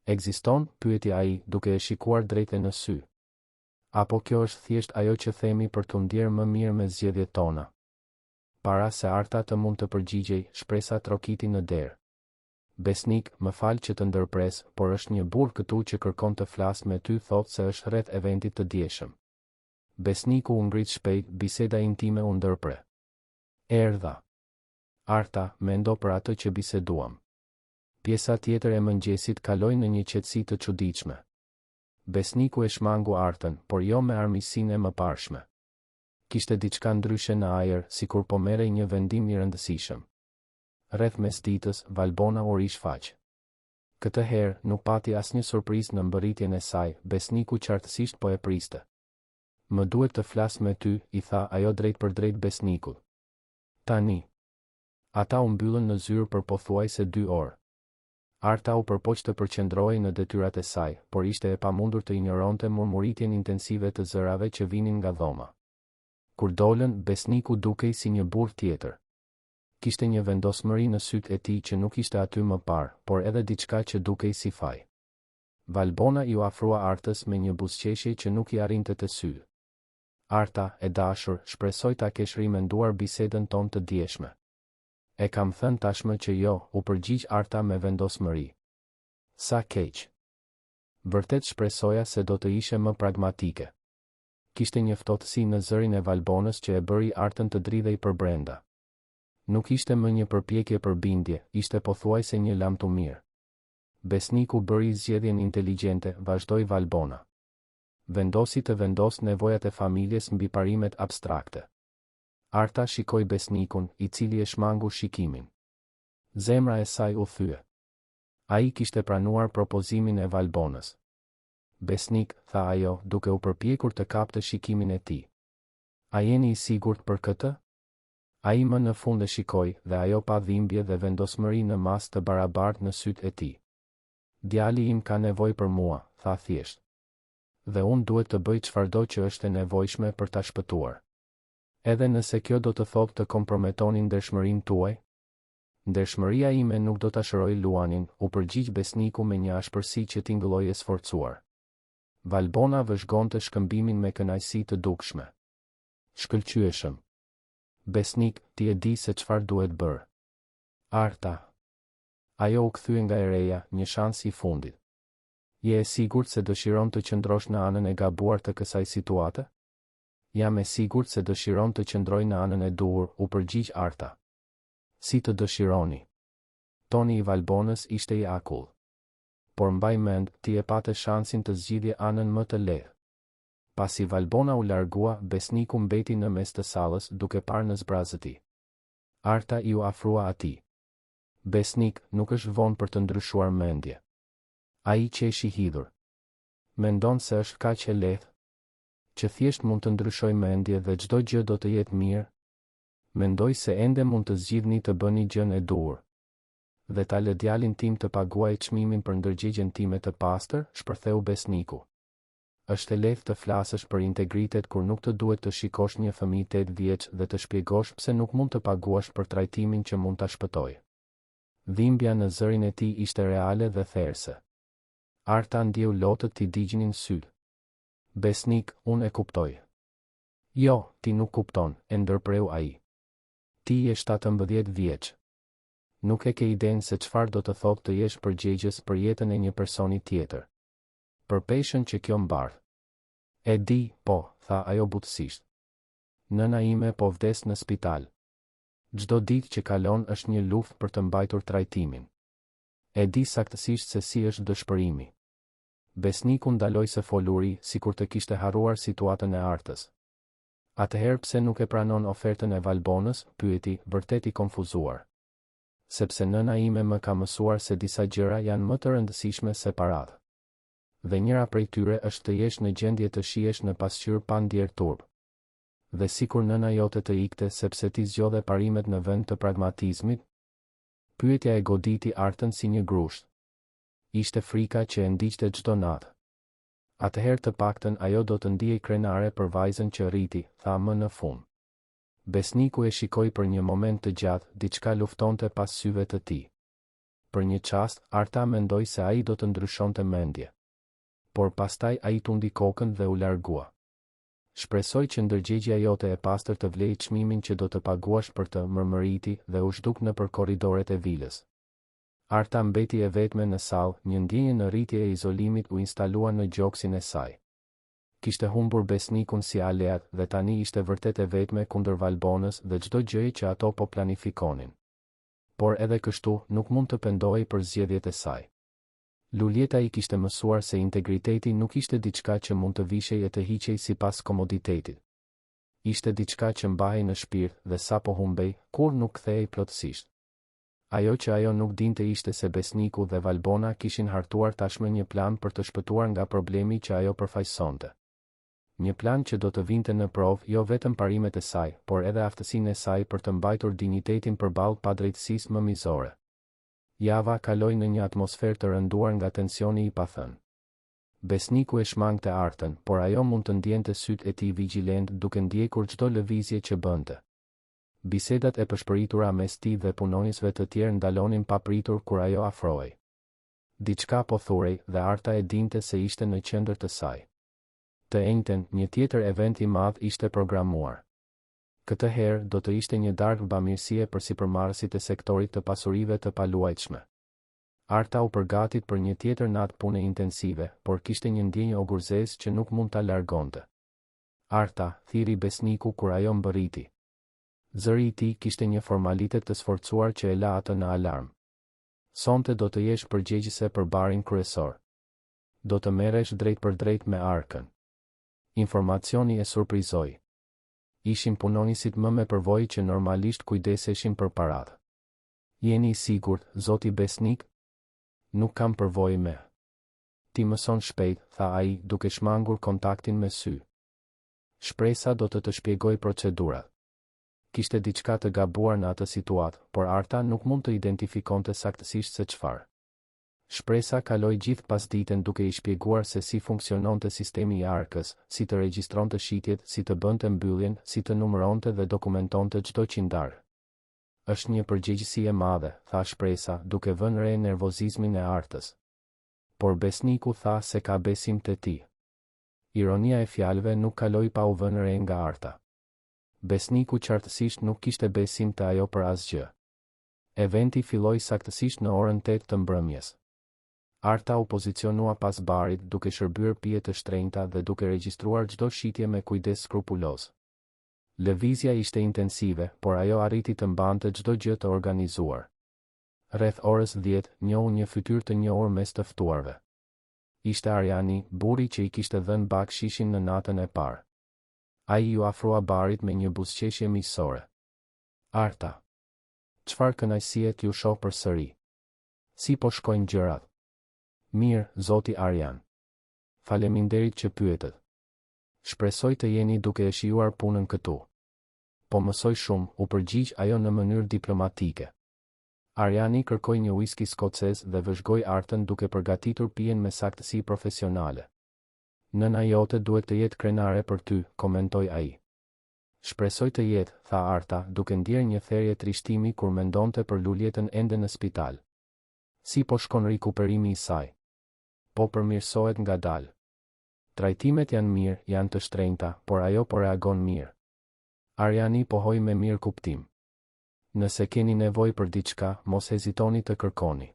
Ekziston, pyeti ai, duke e shikuar drejt në sy. Apo kjo është thjesht ajo që themi për t'u ndjerë më mirë me zgjedhjet tona? Para se Arta të mund të përgjigjej, shpresa trokiti në derë. Besnik, më fal që të ndërpres, por është një burr këtu që kërkon të flas me ty, thotë se është rreth eventit të dieshëm. Besniku u ngrit shpejt, biseda intime u ndërpre. Erdha. Arta, mendo për atë që biseduam. Pjesa tjetër e mëngjesit kaloi në një qetësi të çuditshme. Besniku e shmangu Artën, por jo me armiqsinë e mëparshme. Kishte diçka ndryshe në ajër, sikur po merrej një vendim i rëndësishëm. Rreth mesditës, Valbona u rishfaq. Këtë herë, nuk pati asnjë surprizë në mbërritjen e saj, besniku qartësisht po e priste. Më duhet të flas me ty, i tha ajo drejt për drejt besnikut. Tani. Ata u mbyllën në zyrë për pothuajse 2 orë. Arta u përpoq të përqendrohej në detyrat e saj, por ishte e pamundur të injoronte murmuritjen intensive të zërave që vinin nga dhoma. Kur dolën, besniku dukej si një burr tjetër. Kishte një vendosmëri në sytë e tij që nuk ishte aty më parë, por edhe diçka që dukej si faj. Valbona i afrua Artës me një buzëqeshje që nuk i arrinte të sy. Arta, e dashur, shpresoj ta kesh rimenduar bisedën tonë të dieshme. E kam thënë tashmë që jo, u përgjigj Arta me vendosmëri. Sa keq. Vërtet shpresoja se do të ishe më pragmatike. Kishte një ftohtësi në zërin e Valbonës që e bëri Artën të dridhej përbrenda. Nuk ishte më një përpjekje për bindje, ishte pothuajse një lamtumir. Besniku bëri zgjedhjen inteligjente, vazhdoi Valbona. Vendosi të vendos nevojat e familjes mbi parimet abstrakte. Arta shikoi besnikun, i cili e shmangu shikimin. Zemra e saj u thye. Ai kishte pranuar propozimin e Valbonës. Besnik, tha ajo, duke u përpjekur të kapte shikimin e tij. A jeni i sigurt për këtë? Ai më në fund e shikoi, dhe ajo pa dhimbje dhe vendosmëri në mas të barabartë në sytë e tij. Djali im ka nevojë për mua, tha thjesht. Dhe unë duhet të bëj çfarëdo që është e nevojshme për ta shpëtuar. Edhe nëse kjo do të thotë të komprometonin ndershmërinë tuaj? Ndershmëria ime nuk do ta shëroj Luanin, u përgjigj besniku me një ashpërsi që tingëlloi e sforcuar. Valbona vëzhgonte shkëmbimin me kënaqësi të dukshme. Shkëlqyeshëm. Besnik, ti e di se çfarë duhet bërë. Arta. Ajo u kthye nga e reja, një shans i fundit. Je e sigurt se dëshiron të qëndrosh në anën e gabuar të kësaj situate? Jam e sigurt se dëshiron të qëndroj në anën e duhur, u përgjigj Arta. Si të dëshironi. Toni i Valbonës ishte i akull. Por mbaj mend, ti e pate shansin të zgjidhje anën më të lehtë. Pasi Valbona u largua, besniku mbeti në mes të sallës duke parë në zbrazë të tij. Arta ju afrua atij. Besnik, nuk është vonë për të ndryshuar mendje. Ai qeshi hidhur. Mendon se është kaq e lehtë, që thjesht mund të ndryshoj mendje dhe çdo gjë do të jetë mirë. Mendoj se ende mund të zgjidhni të bëni gjën e duhur. Dhe ta lë djalin tim të paguajë çmimin për ndërgjegjen time të pastër, shpërtheu besniku. Është e lehtë të flasësh për integritet kur nuk të duhet të shikosh një fëmijë 8 vjeç dhe të shpjegosh pse nuk mund të paguash për trajtimin që mund ta shpëtojë. Dhimbja në zërin e tij ishte reale dhe therse. Arta ndjeu lotët t'i digjnin syt. Besnik, unë e kuptoj. Jo, ti nuk kupton, e ndërpreu ai. Ti je 17 vjeç. Nuk e ke idenë se çfarë do të thotë të jesh përgjegjës për jetën e një personi tjetër. Për peshën që kjo mbarth. E di, po, tha ajo butësisht. Nëna ime po vdes në spital. Çdo ditë që kalon është një luftë për të mbajtur trajtimin. E di saktësisht se si është dëshpërimi. Besniku ndaloi së foluri, sikur të kishte harruar situatën e Artës. Atëherë pse nuk e pranon ofertën e Valbonës, pyeti, vërtet i konfuzuar. Sepse nëna ime më ka mësuar se disa gjëra janë më të rëndësishme se paratë. Dhe njëra prej tyre është të jesh në gjendje të shihesh në pasqyrë pa ndjerë turp. Dhe sikur nëna jote të ikte sepse ti zgjodhe parimet në vend të pragmatizmit? Pyetja e goditi Artën si një grusht. Ishte frika që e ndiqte çdo natë. Atëherë të paktën ajo do të ndihej krenare për vajzën që rriti, tha më në fund. Besniku e shikoi për një moment të gjatë, diçka luftonte pas syve të tij. Për një çast, Arta mendoi se ai do të ndryshonte mendje. Por pastaj ai tundi kokën dhe u largua. Shpresoj që ndërgjegjja jote e pastër të vlejë çmimin që do të paguash për të, mërmëriti dhe u zhduk nëpër korridoret e vilës. Arta mbeti e vetme në sallë, një ndjenjë në rritje e izolimit u instalua në gjoksin e saj. Kishte humbur besnikun si aleat dhe tani ishte vërtet e vetme kundër Valbonës dhe çdo gjë që ato po planifikonin. Por edhe kështu nuk mund të pendohej për zgjedhjet e saj. Luljeta i kishte mësuar se integriteti nuk ishte diçka që mund të vishej e të hiqej sipas komoditetit. Ishte diçka që mbahej në shpirt dhe sapo humbej, kur nuk kthehej plotësisht. Ajo që ajo nuk dinte ishte se besniku dhe Valbona kishin hartuar tashmë një plan për të shpëtuar nga problemi që ajo përfaqësonte. Një plan që do të vinte në provë jo vetëm parimet e saj, por edhe aftësinë e saj për të mbajtur dinjitetin përballë padrejtësisë më mizore. Java kaloi në një atmosferë të rënduar nga tensioni i pathën. Besniku e shmangte Artën, por ajo mund të ndjente sytë e tij vigjilent duke ndjekur çdo lëvizje që bënte. Bisedat e përshpëritura mes tij dhe punonjësve të tjerë ndalonin papritur kur ajo afrohej. Diçka po thurej dhe Arta e dinte se ishte në qendër të saj. Të njëjtën, një tjetër event i madh ishte programuar. Këtë herë do të ishte një darkë bamirësie për sipërmarrësit e sektorit të pasurive të paluajtshme. Arta u përgatit për një tjetër natë pune intensive, por kishte një ndjenjë ogurzesë që nuk mund ta largonte. Arta, thiri besniku kur ajo mbërriti. Zëri i tij kishte një formalitet të sforcuar që e la atë në alarm. Sonte do të jesh përgjegjëse për barin kryesor. Do të merresh drejt për drejt me Arkën. Informacioni e surprizoi. Ishin punonjësit më me përvojë që normalisht kujdeseshin për paratë. Jeni i sigurt, zoti besnik? Nuk kam përvojë me. Ti mëson shpejt, tha ai, duke shmangur kontaktin me sy. Shpresa do të shpjegoj procedurat. Kishte diçka të gabuar në atë situatë, por Arta nuk mund të identifikonte saktësisht se çfarë. Shpresa kaloi gjithë pasditën duke i shpjeguar se si funksiononte sistemi i Arkës, si të regjistronte shitjet, si të bënte mbylljen, si të numëronte dhe dokumentonte çdo qindar. Është një përgjegjësi e madhe, tha shpresa, duke vënë re nervozizmin e Artës. Por besniku tha se ka besim te ti. Ironia e fjalëve nuk kaloi pa u vënë re nga Arta. Besniku qartësisht nuk kishte besim te ajo për asgjë. Eventi filloi saktësisht në orën 8 të mbrëmjes. Arta u pozicionua pas barit duke shërbyer pije të shtrenjta dhe duke regjistruar çdo shitje me kujdes skrupuloz. Lëvizja ishte intensive, por ajo arriti të mbante çdo gjë të organizuar. Rreth orës 10, njohu një fytyrë të njohur mes të ftuarve. Ishte Arjani, burri që i kishte dhënë bakshishin në natën e parë. Ai ju afrua barit me një buzëqeshje miqësore. Arta, Çfarë kënaqësie t'ju shoh përsëri. Si po shkojnë gjërat? Mirë, zoti Arjan. Faleminderit që pyetet. Shpresoj të jeni duke e shijuar punën këtu. Po mësoj shumë, u përgjigj ajo në mënyrë diplomatike. Arjani kërkoi një whisky skocez dhe vëzhgoi Artën duke përgatitur pijen me saktësi profesionale. Nëna jote duhet të jetë krenare për ty, komentoi ai. Shpresoj të jetë, tha Arta, duke ndjerë një therje trishtimi kur mendonte për Luljetën ende në spital. Si po shkon rikuperimi i saj? Po përmirësohet ngadalë. Trajtimet janë mirë, janë të shtrenjta, por ajo po reagon mirë. Arjani pohoi me mirë kuptim. Nëse keni nevojë për diçka, mos hezitoni të kërkoni.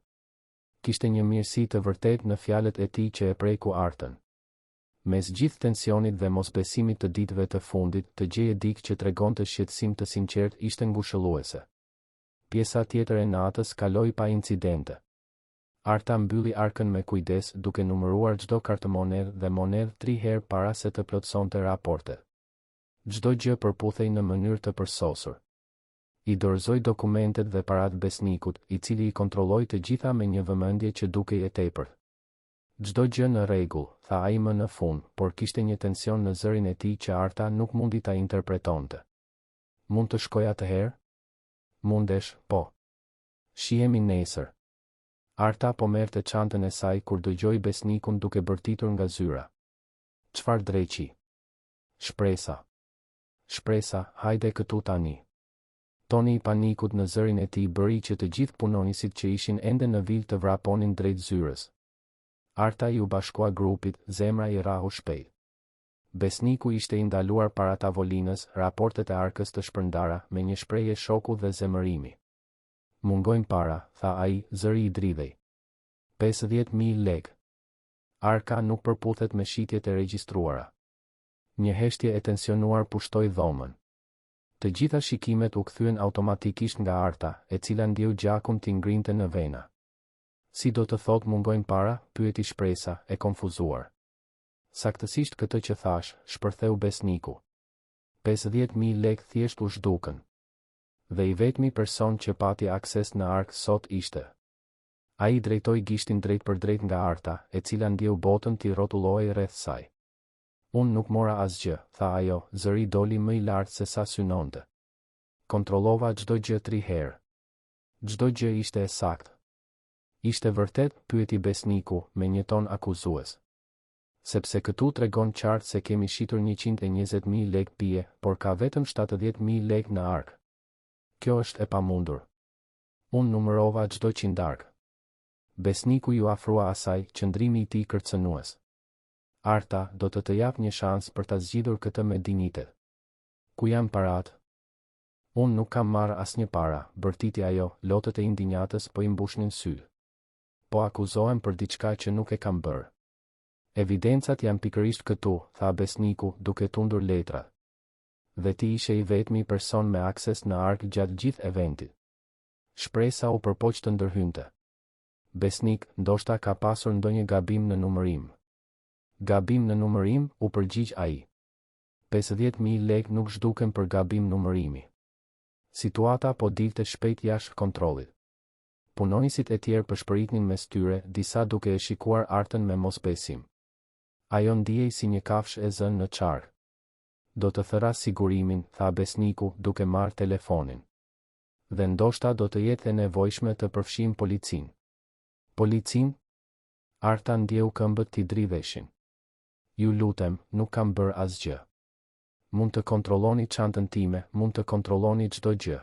Kishte një mirësi të vërtet në fjalët e tij që e preku Artën. Mes gjithë tensionit dhe mosbesimit të ditëve të fundit, të gjeje dikë që tregonte shqetësim të sinqert ishte ngushëlluese. Pjesa tjetër e natës kaloi pa incidente. Arta mbylli arkën me kujdes duke numëruar çdo kartëmonedhë dhe monedhë 3 herë para se të plotësonte raportet. Çdo gjë përputhej në mënyrë të përsosur. I dorëzoi dokumentet dhe paratë besnikut, i cili i kontrolloi të gjitha me një vëmendje që dukej e tepërt. Çdo gjë në rregull, tha ai më në fund, por kishte një tension në zërin e tij që Arta nuk mundi ta interpretonte. Mund të shkoj atëherë? Mundesh, po. Shihemi nesër. Arta po merrte çantën e saj kur dëgjoi besnikun duke bërtitur nga zyra. Çfarë dreqi? Shpresa. Shpresa, hajde këtu tani. Toni i panikut në zërin e tij bëri që të gjithë punonisit që ishin ende në vil të vraponin drejt zyrës. Arta i u bashkua grupit, zemra i rahu shpejt. Besniku ishte i ndaluar para tavolinës, raportet e arkës të shpërndara, me një shprehje shoku dhe zemërimi. Mungojnë para, tha ai, zëri i dridhej. 50.000 lekë. Arka nuk përputhet me shitjet e regjistruara. Një heshtje e tensionuar pushtoi dhomën. Të gjitha shikimet u kthyen automatikisht nga Arta, e cila ndjeu gjakun t'i ngrinte në vena. Si do të thot mungojnë para, pyeti shpresa, e konfuzuar. Saktësisht këtë që thash, shpërtheu besniku. 50.000 lekë thjesht u zhdukën. Dhe i vetmi person që pati akses në ark sot ishte. Ai drejtoi gishtin drejt për drejt nga Arta, e cila ndjeu botën t'i rrotulloi rreth saj. Unë nuk mora asgjë, tha ajo, zëri doli më i lartë se sa synonte. Kontrollova çdo gjë 3 herë. Çdo gjë ishte e saktë. Ishte vërtet, pyeti besniku, me një ton akuzues. Sepse këtu tregon qartë se kemi shitur 120.000 lekë pije, por ka vetëm 70.000 lekë në ark. Kjo është e pamundur. Unë numërova çdo qindark. Besniku ju afrua asaj, qëndrimi i tij kërcënues. Arta, do të jap një shans për ta zgjidhur këtë me dinjitet. Ku janë paratë? Unë nuk kam marrë asnjë para, bërtiti ajo, lotët e indinjatës po i mbushnin sy. Po akuzohem për diçka që nuk e kam bërë. Evidencat janë pikërisht këtu, tha besniku, duke tundur letrat. Dhe ti ishe i vetmi person me akses në ark gjatë gjithë eventit. Shpresa u përpoq të ndërhynte. Besnik, ndoshta ka pasur ndonjë gabim në numërim. Gabim në numërim, u përgjigj ai. 50.000 lekë nuk zhduken për gabim numërimi. Situata po dilte shpejt jashtë kontrollit. Punonisit e tjerë përshpëritnin mes tyre, disa duke e shikuar Artën me mosbesim. Ajo ndihej si një kafshë e zënë në qark. Do të thëras sigurimin, tha besniku, duke marrë telefonin. Dhe ndoshta do të jetë e nevojshme të përfshijmë policin. Policin? Arta ndjeu këmbët t'i dridheshin. Ju lutem, nuk kam bërë asgjë. Mund të kontrolloni çantën time, mund të kontrolloni çdo gjë.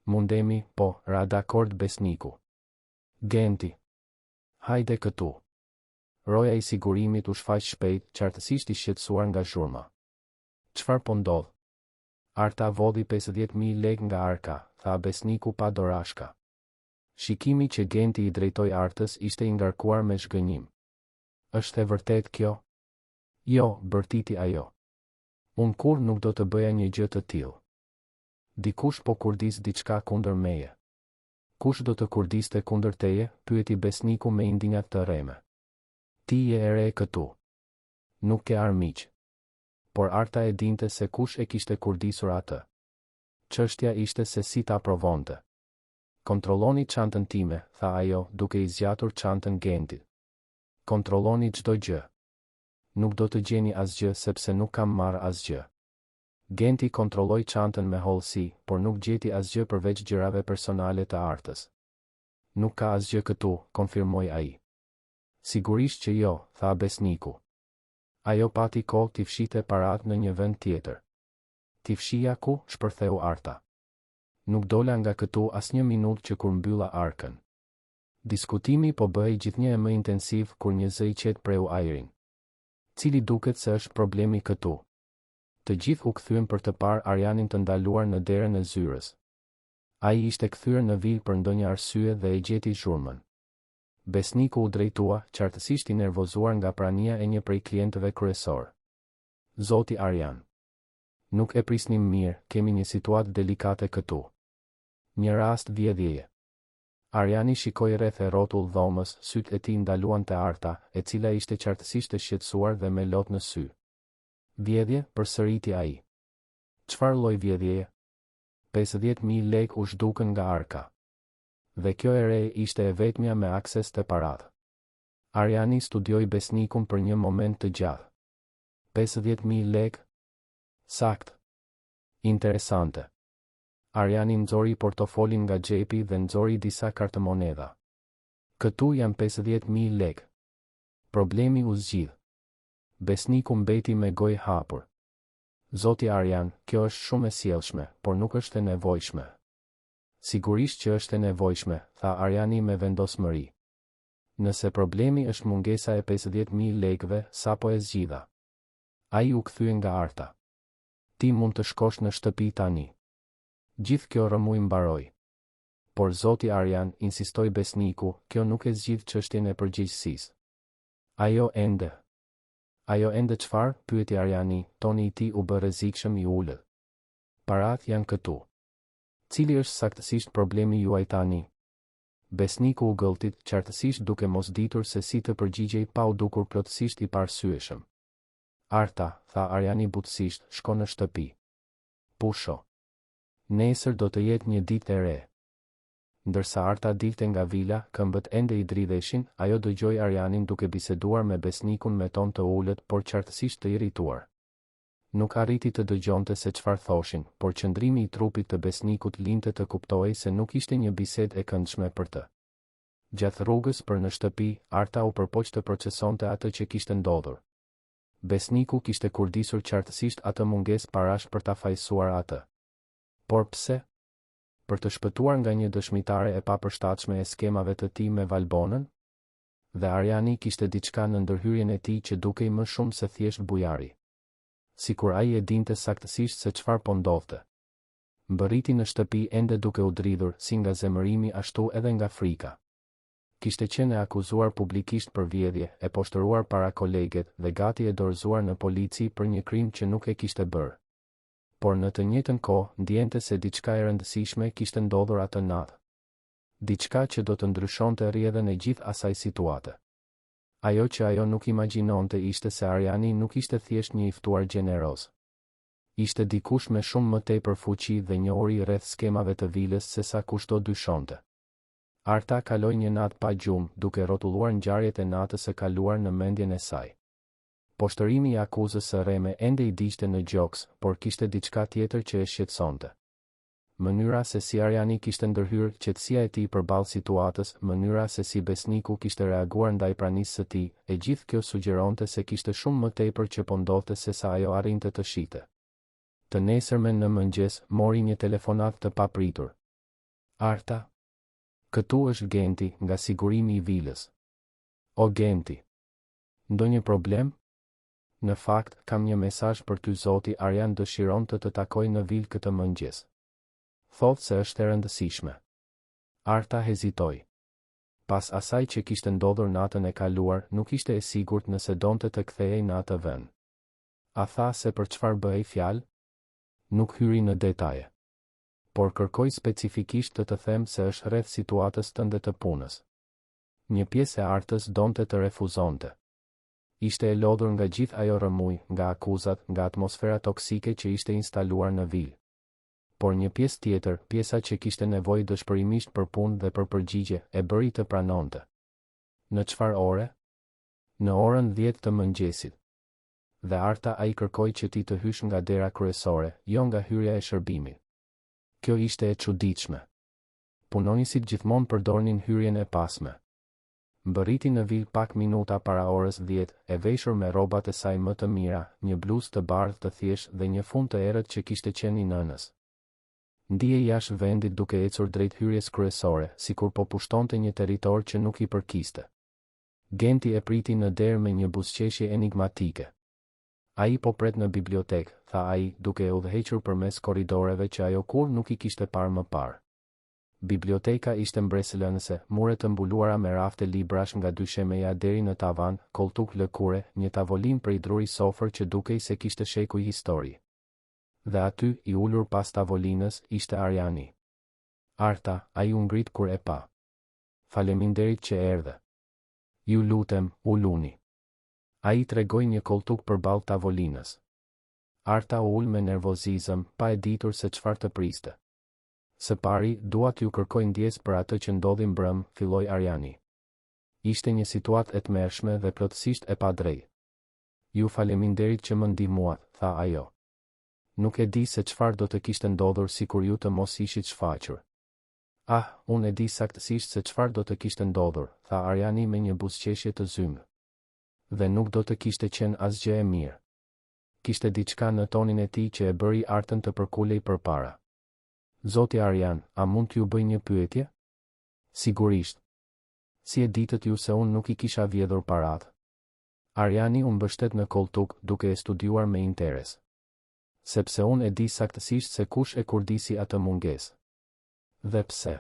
Mundemi, po, ra dakord besniku. Genti. Hajde këtu. Roja i sigurimit u shfaq shpejt, qartësisht i shqetësuar nga zhurma. Çfarë po ndodh? Arta vodhi 50.000 lekë nga arka, tha besniku pa dorashka. Shikimi që Genti i drejtoi Artës ishte i ngarkuar me zhgënjim. Është e vërtet kjo? Jo, bërtiti ajo. Unë kur nuk do të bëja një gjë të tillë. Dikush po kurdis diçka kundër meje. Kush do të kurdiste kundër teje? Pyeti besniku me indinjat të rreme. Ti je e re këtu. Nuk ke armiq. Por Arta e dinte se kush e kishte kurdisur atë. Çështja ishte se si ta provonte. Kontrolloni çantën time, tha ajo, duke i zgjatur çantën Gentit. Kontrolloni çdo gjë. Nuk do të gjeni asgjë sepse nuk kam marrë asgjë. Genti kontrolloi çantën me hollësi, por nuk gjeti asgjë përveç gjërave personale të Artës. Nuk ka asgjë këtu, konfirmoi ai. Sigurisht që jo, tha besniku. Ajo pati kohë t'i fshite parat në një vend tjetër. T'i fshija ku? Shpërtheu Arta. Nuk dola nga këtu as një minutë që kur mbylla arkën. Diskutimi po bëhej gjithnjë e më intensiv kur një zë i qetë preu ajrin. Cili duket se është problemi këtu? Të gjithë u kthyen për të parë Arjanin të ndaluar në derën e zyrës. Ai ishte kthyer në vilë për ndonjë arsye dhe e gjeti zhurmën. Besniku u drejtua, qartësisht i nervozuar nga prania e një prej klientëve kryesor. Zoti Arjan. Nuk e prisnim mirë, kemi një situatë delikate këtu. Një rast vjedhjeje. Arjani shikoi rreth e rrotull dhomës, sytë e tij ndaluan te Arta, e cila ishte qartësisht e shqetësuar dhe me lot në sy. Vjedhje, përsëriti ai. Çfarë lloj vjedhjeje? 50.000 lekë u zhdukën nga arka. Dhe kjo e re ishte e vetmja me akses te paratë. Arjani studioi besnikun për një moment të gjatë. 50.000 lekë? Sakt. Interesante. Arjani nxori portofolin nga xhepi dhe nxori disa kartë monedha. Këtu janë 50.000 lekë. Problemi u zgjidh. Besniku mbeti me gojë hapur. Zoti Arjan, kjo është shumë e sjellshme, por nuk është e nevojshme. Sigurisht që është e nevojshme, tha Arjani me vendosmëri. Nëse problemi është mungesa e 50.000 lekëve, sapo e zgjidha. Ai u kthye nga Arta. Ti mund të shkosh në shtëpi tani. Gjithë kjo rëmuj mbaroi. Por zoti Arjan, insistoi besniku, kjo nuk e zgjidh çështjen e përgjegjësisë. Ajo ende çfarë? Pyeti Arjani, toni i tij u bë rrezikshëm i ulët. Parat janë këtu. Cili është saktësisht problemi juaj tani? Besniku u gëlltit, qartësisht duke mos ditur se si të përgjigjej pa u dukur plotësisht i parsyeshëm. Arta, tha Arjani butësisht, shko në shtëpi. Pusho. Nesër do të jetë një ditë e re. Ndërsa Arta dilte nga vila, këmbët ende i dridheshin, ajo dëgjoi Arjanin duke biseduar me besnikun me ton të ulët, por qartësisht të irrituar. Nuk arriti të dëgjonte se çfarë thoshin, por qëndrimi i trupit të besnikut linte të kuptojë se nuk ishte një bisedë e këndshme për të. Gjatë rrugës për në shtëpi, Arta u përpoq të procesonte atë që kishte ndodhur. Besniku kishte kurdisur qartësisht atë mungesë parash për ta fajsuar atë. Por pse? Për të shpëtuar nga një dëshmitare e papërshtatshme e skemave të tij me Valbonën? Dhe Arjani kishte diçka në ndërhyrjen e tij që dukej më shumë se thjesht bujari. Sikur ai e dinte saktësisht se çfarë po ndodhte. Mbërriti në shtëpi ende duke u dridhur, si nga zemërimi ashtu edhe nga frika. Kishte qenë e akuzuar publikisht për vjedhje, e poshtëruar para koleget dhe gati e dorëzuar në polici për një krim që nuk e kishte bërë. Por në të njëjtën kohë, ndjente se diçka e rëndësishme kishte ndodhur atë natë. Diçka që do të ndryshonte rrjedhën e gjithë asaj situate. Ajo që ajo nuk imagjinonte ishte se Arjani nuk ishte thjesht një i ftuar gjeneroz. Ishte dikush me shumë më tepër fuqi dhe njohuri rreth skemave të vilës se sa kushdo dyshonte. Arta kaloi një natë pa gjumë, duke rrotulluar ngjarjet e natës së kaluar në mendjen e saj. Poshtërimi i akuzës së Reme ende i diqte në gjoks, por kishte diçka tjetër që e shqetësonte. Mënyra se si Arjani kishte ndërhyrë qetësia e tij përballë situatës, mënyra se si besniku kishte reaguar ndaj pranisë së tij, e gjithë kjo sugjeronte se kishte shumë më tepër që po ndodhte se sa ajo arrinte të shite. Të nesërmen në mëngjes, mori një telefonat të papritur. Arta? Këtu është Genti, nga sigurimi i vilës. O Genti. Ndonjë problem? Në fakt, kam një mesazh për ty zoti Arjan dëshiron të takojë në vilë këtë mëngjes. Thotë se është e rëndësishme. Arta hezitoi. Pas asaj që kishte ndodhur natën e kaluar, nuk ishte e sigurt nëse donte të kthehej në atë vend. A tha se për çfarë bëhej fjalë? Nuk hyri në detaje. Por kërkoi specifikisht të them se është rreth situatës tënde të punës. Një pjesë e Artës donte të refuzonte. Ishte e lodhur nga gjithë ajo rëmuj, nga akuzat, nga atmosfera toksike që ishte instaluar në vilë. por një pjesë tjetër, pjesa që kishte nevojë dëshpërimisht për punë dhe për përgjigje, e bëri të pranonte. Në çfarë ore? Në orën 10 të mëngjesit. Dhe Arta ai kërkoi që ti të hysh nga dera kryesore, jo nga hyrja e shërbimit. Kjo ishte e çuditshme. Punonjësit gjithmonë përdornin hyrjen e pasme. Mbërriti në vil pak minuta para orës 10, e veshur me rrobat e saj më të mira, një bluzë të bardhë të thjeshtë dhe një fund të errët që kishte qenë i nënës. Ndije jashtë vendit duke ecur drejt hyrjes kryesore, sikur po pushtonte një territor që nuk i përkiste. Genti e priti në derë me një buzëqeshje enigmatike. Ai po pret në bibliotekë, tha ai, duke e udhëhequr përmes korridoreve që ajo kur nuk i kishte parë më parë. Biblioteka ishte mbresëlënëse, mure të mbuluara me rafte librash nga dyshemeja deri në tavan, koltuk lëkure, një tavolinë prej druri sofër që dukej se kishte shekuj histori. Dhe aty, i ulur pas tavolinës, ishte Arjani. Arta, ai u ngrit kur e pa. Faleminderit që erdhe. Ju lutem, u luni. Ai tregoi një koltuk përballë tavolinës. Arta u ul me nervozizëm, pa e ditur se çfarë të priste. Së pari, dua t'ju kërkoj ndjes për atë që ndodhi mbrëm, filloi Arjani. Ishte një situatë e tmerrshme dhe plotësisht e padrejtë. Ju faleminderit që më ndihmuat, tha ajo. Nuk e di se çfarë do të kishte ndodhur sikur ju të mos ishit shfaqur. Ah, unë e di saktësisht se çfarë do të kishte ndodhur, tha Arjani me një buzëqeshje të zymë. Dhe nuk do të kishte qenë asgjë e mirë. Kishte diçka në tonin e tij që e bëri Artën të përkulej përpara. Zoti Arjan, a mund t'ju bëj një pyetje? Sigurisht. Si e ditët ju se unë nuk i kisha vjedhur paratë? Arjani u mbështet në koltuk, duke e studiuar me interes. Sepse unë e di saktësisht se kush e kurdisi atë mungesë. Dhe pse?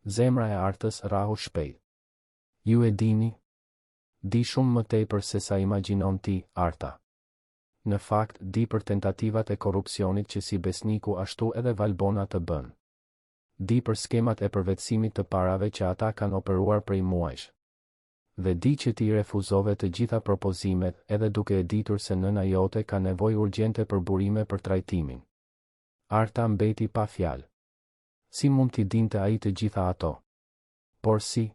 Zemra e Artës rahu shpejt. Ju e dini? Di shumë më tepër se sa imagjinon ti, Arta. Në fakt, di për tentativat e korrupsionit që si besniku ashtu edhe Valbona të bën. Di për skemat e përvetësimit të parave që ata kanë operuar prej muajsh. Dhe di që ti refuzove të gjitha propozimet edhe duke e ditur se nëna jote ka nevojë urgjente për burime për trajtimin. Arta mbeti pa fjalë. Si mund t'i dinte ai të gjitha ato? Por si?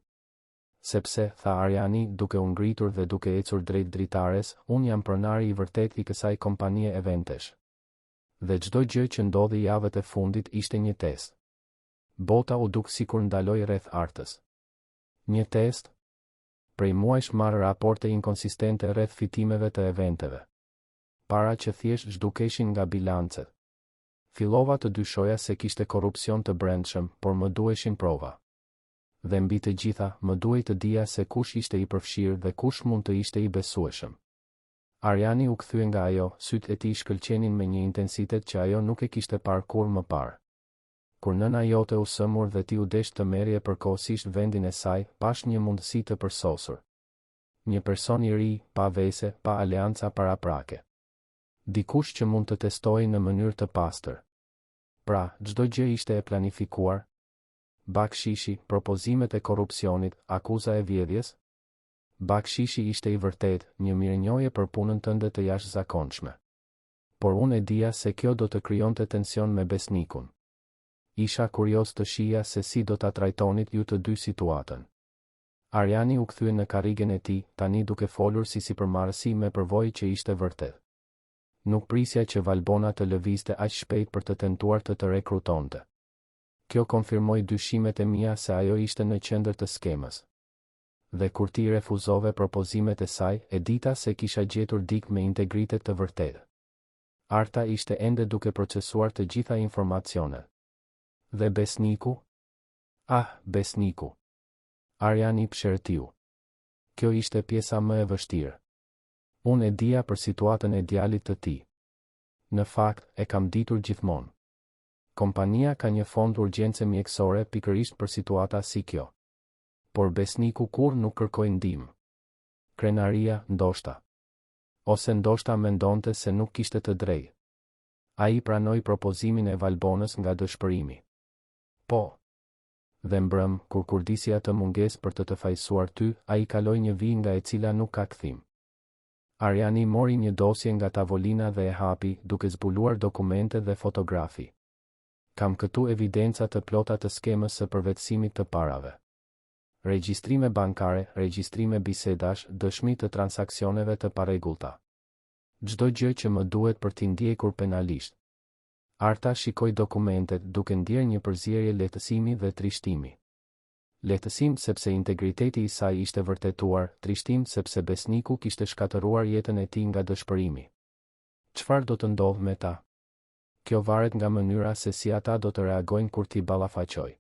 Sepse, tha Arjani, duke u ngritur dhe duke ecur drejt dritares, unë jam pronari i vërtet i kësaj kompanie eventesh. Dhe çdo gjë që ndodhi javët e fundit ishte një test. Bota u duk sikur ndaloi rreth Artës. Një test? Prej muajsh marrë raporte inkonsistente rreth fitimeve të eventeve. Para që thjesht zhdukeshin nga bilancet. Fillova të dyshoja se kishte korrupsion të brendshëm, por më duheshin prova. Dhe mbi të gjitha, më duhej të dija se kush ishte i përfshirë dhe kush mund të ishte i besueshëm. Arjani u kthye nga ajo, sytë e tij shkëlqenin me një intensitet që ajo nuk e kishte parë kur më parë. Kur nëna jote u sëmur dhe ti u desh të merrje përkohësisht vendin e saj, pash një mundësi të përsosur. Një person i ri, pa vese, pa aleanca paraprake. Dikush që mund të testojë në mënyrë të pastër. Pra, çdo gjë ishte e planifikuar. Bakshishi, propozimet e korrupsionit, akuza e vjedhjes. Bakshishi ishte i vërtet, një mirënjohje për punën tënde të jashtëzakonshme. Por unë e dija se kjo do të krijonte tension me besnikun. Isha kurioz të shija se si do ta trajtonit ju të dy situatën. Arjani u kthye në karrigen e tij, tani duke folur si sipërmarrësi me përvojë që ishte vërtet. Nuk prisja që Valbona të lëvizte aq shpejt për të tentuar të rekrutonte. Kjo konfirmoi dyshimet e mia se ajo ishte në qendër të skemës. Dhe kur ti refuzove propozimet e saj, e dita se kisha gjetur dikë me integritet të vërtetë. Arta ishte ende duke procesuar të gjitha informacionet. Dhe besniku? Ah, besniku. Arjani pshertiu. Kjo ishte pjesa më e vështirë. Unë e dija për situatën e djalit të tij. Në fakt, e kam ditur gjithmonë. Kompania ka një fond urgjence mjekësore pikërisht për situata si kjo. Por besniku kur nuk kërkoi ndihmë. Krenaria, ndoshta. Ose ndoshta mendonte se nuk kishte të drejtë. Ai pranoi propozimin e Valbonës nga dëshpërimi. Po. Dhe mbrëm, kur kurdisi atë mungesë për të fajsuar ty, ai kaloi një vijë nga e cila nuk ka kthim. Arjani mori një dosje nga tavolina dhe e hapi, duke zbuluar dokumente dhe fotografi. Kam këtu evidenca të plota të skemës së përvetësimit të parave. Regjistrime bankare, regjistrime bisedash, dëshmi të transaksioneve të parregullta. Çdo gjë që më duhet për t'i ndjekur penalisht. Arta shikoi dokumentet duke ndier një përzierje lehtësimi dhe trishtimi. Lehtësim sepse integriteti i saj ishte vërtetuar, trishtim sepse besniku kishte shkatëruar jetën e tij nga dëshpërimi. Çfarë do të ndodhë me ta? Kjo varet nga mënyra se si ata do të reagojnë kur t'i ballafaqoj.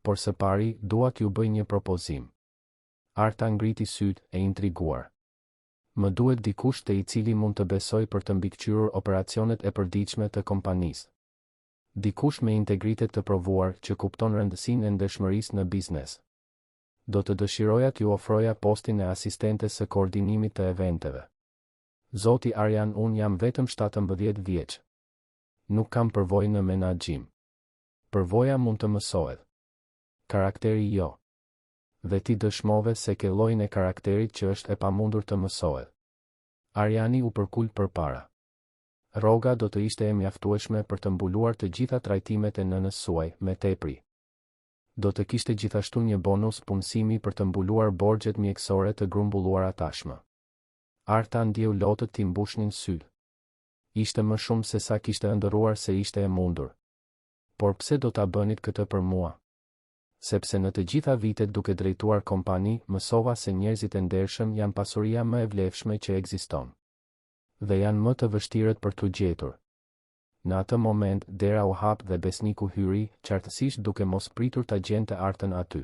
Por së pari, dua t'ju bëj një propozim. Arta ngriti syt e intriguar. Më duhet dikush te i cili mund të besoj për të mbikëqyrur operacionet e përditshme të kompanisë. Dikush me integritet të provuar që kupton rëndësinë e ndershmërisë në biznes. Do të dëshiroja t'ju ofroja postin e asistentes së koordinimit të eventeve. Zoti Arjan, unë jam vetëm 17 vjeç. Nuk kam përvojë në menaxhim. Përvoja mund të mësohet. Karakteri jo. Dhe ti dëshmove se ke llojin e karakterit që është e pamundur të mësohet. Arjani u përkul përpara. Rroga do të ishte e mjaftueshme për të mbuluar të gjitha trajtimet e nënës suaj, me tepri. Do të kishte gjithashtu një bonus punësimi për të mbuluar borxhet mjekësore të grumbulluara tashmë. Arta ndjeu lotët t'i mbushnin syt. Ishte më shumë se sa kishte ëndërruar se ishte e mundur. Por pse do ta bënit këtë për mua? Sepse në të gjitha vitet duke drejtuar kompani, mësova se njerëzit e ndershëm janë pasuria më e vlefshme që ekziston. Dhe janë më të vështirët për t'u gjetur. Në atë moment, dera u hap dhe besniku hyri, qartësisht duke mos pritur ta gjente Artën aty.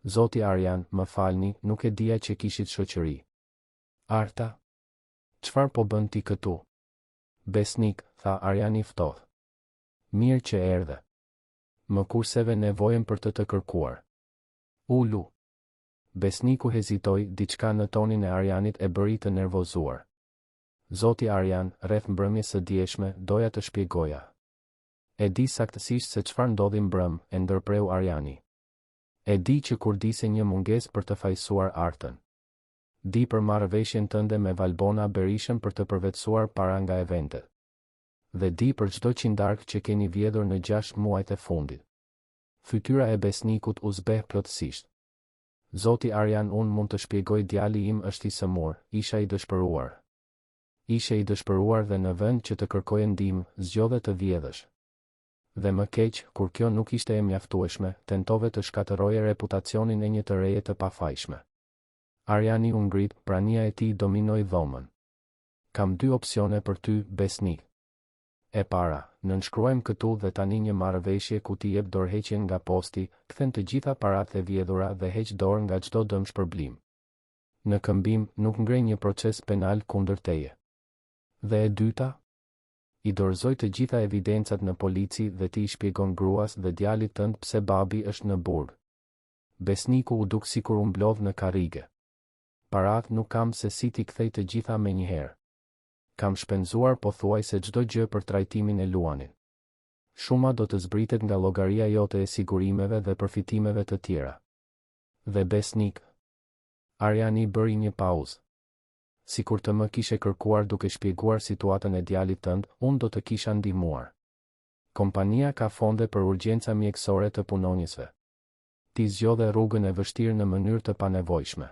Zoti Arjan, më falni, nuk e dija që kishit shoqëri. Arta? Çfarë po bën ti këtu? Besnik, tha Arjani ftohtë. Mirë që erdhe. Më kurseve nevojën për të kërkuar. Ulu. Besniku hezitoi, diçka në tonin e Arjanit e bëri të nervozuar. Zoti Arjan, rreth mbrëmjes së dieshme, doja të shpjegoja. E di saktësisht se çfarë ndodhi mbrëm, e ndërpreu Arjani. E di që kur di se një mungesë për të fajsuar Artën. Di për marrëveshjen tënde me Valbona Berishën për të përvetësuar para nga eventet. Dhe di për çdo qindark që keni vjedhur në 6 muajt e fundit. Fytyra e besnikut u zbeh plotësisht. Zoti Arjan, unë mund të shpjegoj, djali im është i sëmur, isha i dëshpëruar. Ishe i dëshpëruar dhe në vend që të kërkoje ndihmë, zgjodhe të vjedhësh. Dhe më keq, kur kjo nuk ishte e mjaftueshme, tentove të shkatëroje reputacionin e një të reje të pafajshme. Arjani u ngrit, prania e tij dominoi dhomën. Kam 2 opsione për ty, besnik. E para, nënshkruajmë këtu dhe tani një marrëveshje ku ti jep dorëheqjen nga posti, kthen të gjitha paratë e vjedhura dhe heq dorë nga çdo dëmshpërblim. Në këmbim, nuk ngrej një proces penal kundër teje. Dhe e dyta? I dorëzoj të gjitha evidencat në polici dhe ti i shpjegon gruas dhe djalit tënd pse babi është në burg. Besniku u duk sikur u mblodh në karrige. Parat nuk kam se si ti kthej të gjitha me njëherë. Kam shpenzuar pothuajse çdo gjë për trajtimin e Luanit. Shuma do të zbritet nga llogaria jote e sigurimeve dhe përfitimeve të tjera. Dhe besnik. Arjani bëri një pauzë. Sikur të më kishe kërkuar duke shpjeguar situatën e djalit tënd, unë do të kisha ndihmuar. Kompania ka fonde për urgjenca mjekësore të punonjësve. Ti zgjodhe rrugën e vështirë në mënyrë të panevojshme.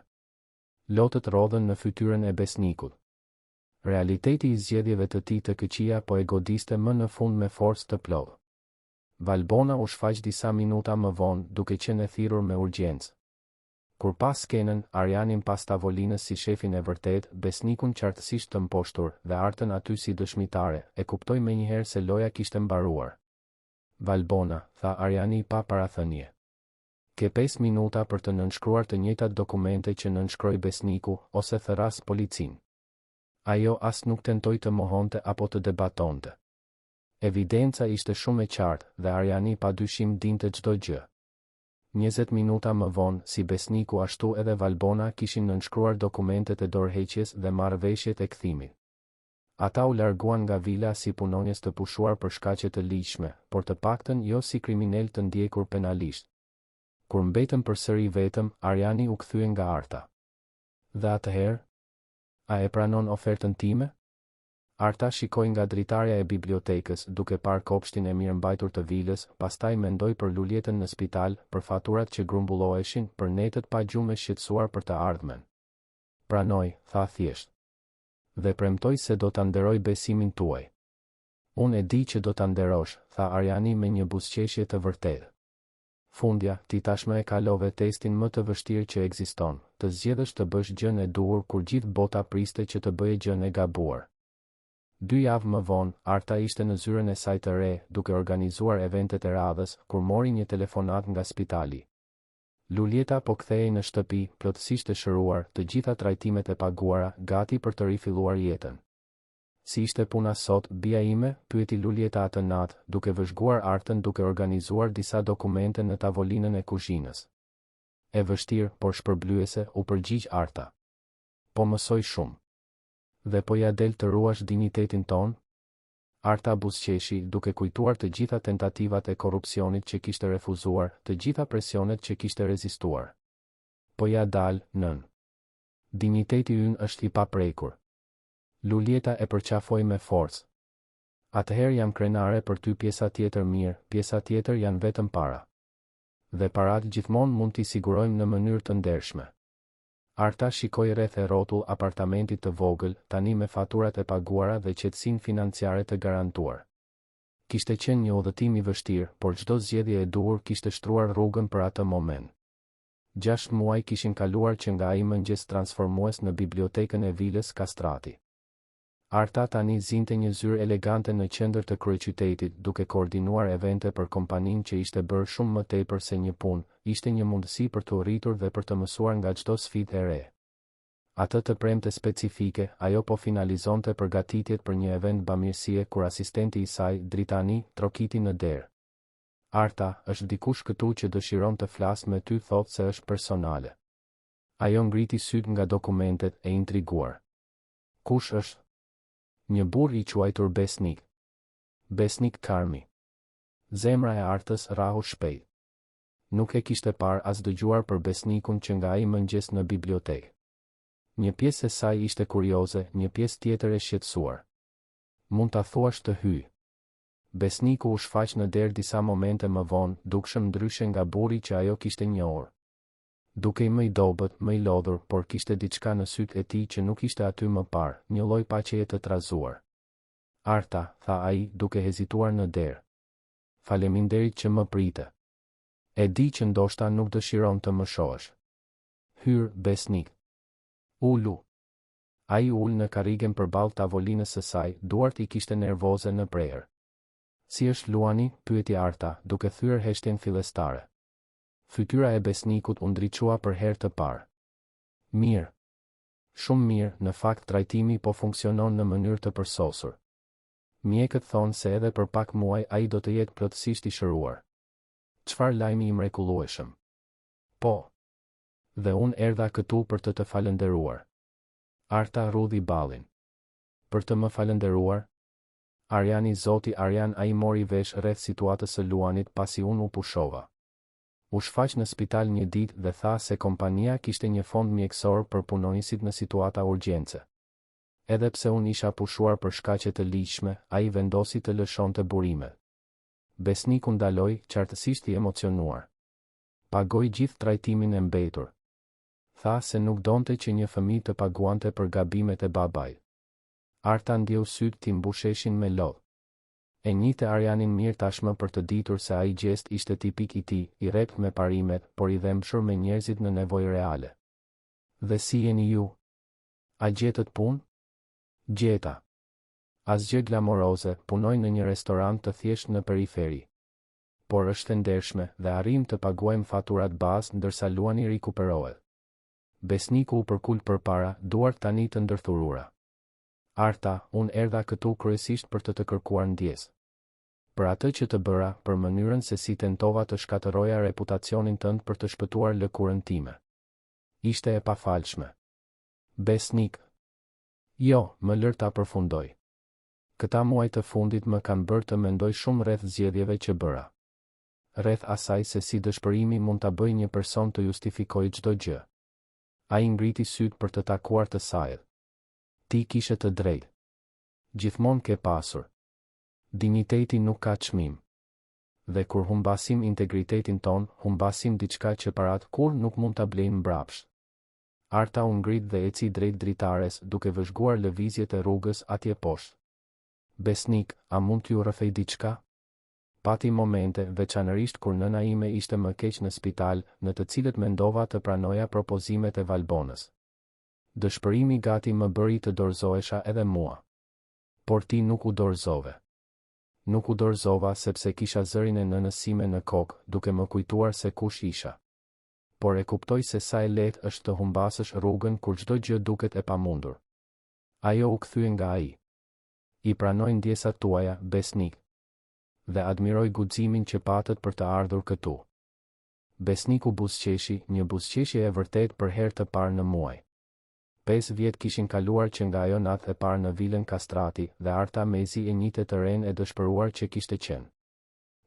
Lotët rodhen në fytyrën e besnikut. Realiteti i zgjedhjeve të tij të këqija po e godiste më në fund me forcë të plotë. Valbona u shfaq disa minuta më vonë, duke qenë e thirrur me urgjencë. Kur pas skenën, Arjanin pas tavolinës si shefin e vërtet, besnikun qartësisht të mposhtur dhe Artën aty si dëshmitare, e kuptoi menjëherë se loja kishte mbaruar. Valbona, tha Arjani pa parathënie. Ke 5 minuta për të nënshkruar të njëjtat dokumente që nënshkroi besniku, ose thëras policin. Ajo as nuk tentoi të mohonte apo të debatonte. Evidenca ishte shumë e qartë dhe Arjani padyshim dinte çdo gjë. 20 minuta më vonë, si besniku ashtu edhe Valbona kishin nënshkruar dokumentet e dorëheqjes dhe marrëveshjet e kthimit. Ata u larguan nga vila si punonjës të pushuar për shkaqe të ligjshme, por të paktën jo si kriminal të ndjekur penalisht. Kur mbetën përsëri vetëm, Arjani u kthye nga Arta. Dhe atëherë, a e pranon ofertën time? Arta shikoi nga dritarja e bibliotekës duke parë kopshtin e mirëmbajtur të vilës, pastaj mendoi për luljetën në spital, për faturat që grumbulloheshin, për netët pa gjumë shqetësuar për të ardhmen. Pranoj, tha thjesht. Dhe premtoj se do ta nderoj besimin tuaj. Unë e di që do ta nderosh, tha Arjani me një buzëqeshje të vërtetë. Fundja, ti tashmë e kalove testin më të vështirë që ekziston, të zgjedhësh të bësh gjën e duhur kur gjithë bota priste që të bëje gjën e gabuar. 2 javë më vonë, Arta ishte në zyrën e saj të re, duke organizuar eventet e radhës, kur mori një telefonat nga spitali. Lulieta po kthehej në shtëpi, plotësisht e shëruar, të gjitha trajtimet e paguara, gati për të rifilluar jetën. Si ishte puna sot, bia ime, pyeti Lulieta atë natë, duke vëzhguar Artën duke organizuar disa dokumente në tavolinën e kuzhinës. E vështirë, por shpërblyese, u përgjigj Arta. Po mësoj shumë. Dhe po ja del të ruash dinjitetin ton? Arta buzëqeshi, duke kujtuar të gjitha tentativat e korrupsionit që kishte refuzuar, të gjitha presionet që kishte rezistuar. Po ja dal, nën. Dinjiteti ynë është i paprekur. Lulieta e përqafoi me forcë. Atëherë jam krenare për ty, pjesa tjetër mirë, pjesa tjetër janë vetëm para. Dhe parat gjithmonë mund t'i sigurojmë në mënyrë të ndershme. Arta shikoi rreth e rrotull apartamentit të vogël, tani me faturat e paguara dhe qetësinë financiare të garantuar. Kishte qenë një udhëtim i vështirë, por çdo zgjedhje e duhur kishte shtruar rrugën për atë moment. 6 muaj kishin kaluar që nga ai mëngjes transformues në bibliotekën e vilës Kastrati. Arta tani zinte një zyrë elegante në qendër të kryeqytetit, duke koordinuar evente për kompaninë që ishte bërë shumë më tepër se një punë, ishte një mundësi për të rritur dhe për të mësuar nga çdo sfidë e re. Atë të premte specifike, ajo po finalizonte përgatitjet për një event bamirësie kur asistenti i saj, Dritani, trokiti në derë. Arta, është dikush këtu që dëshiron të flasë me ty, thotë se është personale. Ajo ngriti syt nga dokumentet, e intriguar. Kush është? Një burr i quajtur Besnik. Besnik Karmi. Zemra e Artës rahu shpejt. Nuk e kishte parë as dëgjuar për Besnikun që nga ai mëngjes në bibliotekë. Një pjesë e saj ishte kurioze, një pjesë tjetër e shqetësuar. Mund ta thuash të hyj. Besniku u shfaq në derë disa momente më vonë, dukshëm ndryshe nga burri që ajo kishte njohur. Dukej më i dobët, më i lodhur, por kishte diçka në sytë e tij që nuk ishte aty më parë, një lloj paqeje të trazuar. Arta, tha ai, duke hezituar në derë. Faleminderit që më prite. E di që ndoshta nuk dëshiron të më shohësh. Hyr, Besnik. Ulu. Ai ul në karrigen përballë tavolinës së saj, duart i kishte nervoze në prerë. Si është Luani? Pyeti Arta, duke thyer heshtjen fillestare. Fytyra e Besnikut u ndriçua për herë të parë. Mirë. Shumë mirë, në fakt trajtimi po funksionon në mënyrë të përsosur. Mjekët thonë se edhe për pak muaj ai do të jetë plotësisht i shëruar. Çfarë lajmi i mrekullueshëm. Po. Dhe unë erdha këtu për të falënderuar. Arta rudhi ballin. Për të më falënderuar? Arjani, zoti Arjan, ai mori vesh rreth situatës së Luanit pasi unë u pushova. U shfaq në spital një ditë dhe tha se kompania kishte një fond mjekësor për punonjësit në situata urgjence. Edhe pse unë isha pushuar për shkaqe të ligjshme, ai vendosi të lëshonte burimet. Besniku ndaloi, qartësisht i emocionuar. Pagoi gjithë trajtimin e mbetur. Tha se nuk donte që një fëmijë të paguante për gabimet e babait. Arta ndjeu sytë ti mbusheshin me lodh. E njihte Arjanin mirë tashmë për të ditur se ai gjest ishte tipik i tij, i rrept me parimet, por i dhëmshur me njerëzit në nevojë reale. Dhe si jeni ju? A gjetët punë? Gjeta. Asgjë glamoroze, punoj në një restorant të thjeshtë në periferi. Por është e ndershme dhe arrim të paguajmë faturat bazë ndërsa Luani rikuperohet. Besniku u përkul përpara, duart tani të ndërthurura. Arta, unë erdha këtu kryesisht për të kërkuar ndjesë. Për atë që të bëra, për mënyrën se si tentova të shkatëroja reputacionin tënd për të shpëtuar lëkurën time. Ishte e pafalshme. Besnik. Jo, më lër ta përfundoj. Këta muaj të fundit më kanë bërë të mendoj shumë rreth zgjedhjeve që bëra. Rreth asaj se si dëshpërimi mund ta bëjë një person të justifikojë çdo gjë. Ai ngriti syt për të takuar të sajt. Ti kishe të drejtë. Gjithmonë ke pasur. Dinjiteti nuk ka çmim. Dhe kur humbasim integritetin ton, humbasim diçka që parat kur nuk mund ta blejnë mbrapsht. Arta u ngrit dhe eci drejt dritares, duke vëzhguar lëvizjet e rrugës atje poshtë. Besnik, a mund t'ju rrëfej diçka? Pati momente, veçanërisht kur nëna ime ishte më keq në spital, në të cilët mendova të pranoja propozimet e Valbonës. Dëshpërimi gati më bëri të dorëzohesha edhe mua. Por ti nuk u dorëzove. Nuk u dorëzova sepse kisha zërin e nënës sime në kokë, duke më kujtuar se kush isha. Por e kuptoj se sa e lehtë është të humbasësh rrugën kur çdo gjë duket e pamundur. Ajo u kthye nga ai. I pranoj ndjesat tuaja, besnik. Dhe admiroj guximin që patët për të ardhur këtu. Besniku buzëqeshi, një buzëqeshje e vërtet për herë të parë në muaj. 5 vjet kishin kaluar që nga ajo natë e parë në vilën Kastrati dhe Arta mezi e njëjtë të renë e dëshpëruar që kishte qenë.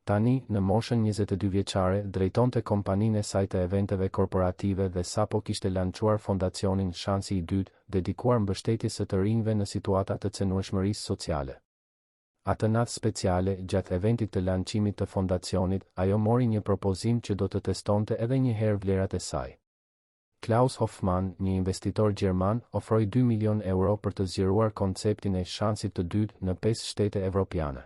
Tani, në moshën 22 vjeçare, drejtonte kompaninë e saj të eventeve korporative dhe sapo kishte lançuar fondacionin Shansi i dytë, dedikuar mbështetjes së të rinjve në situata të cenueshmërisë sociale. Atë natë speciale, gjatë eventit të lançimit të fondacionit, ajo mori një propozim që do të testonte edhe një herë vlerat e saj. Klaus Hoffmann, një investitor gjerman, ofroi 2 milion euro për të zgjeruar konceptin e shansit të dytë në 5 shtete evropiane.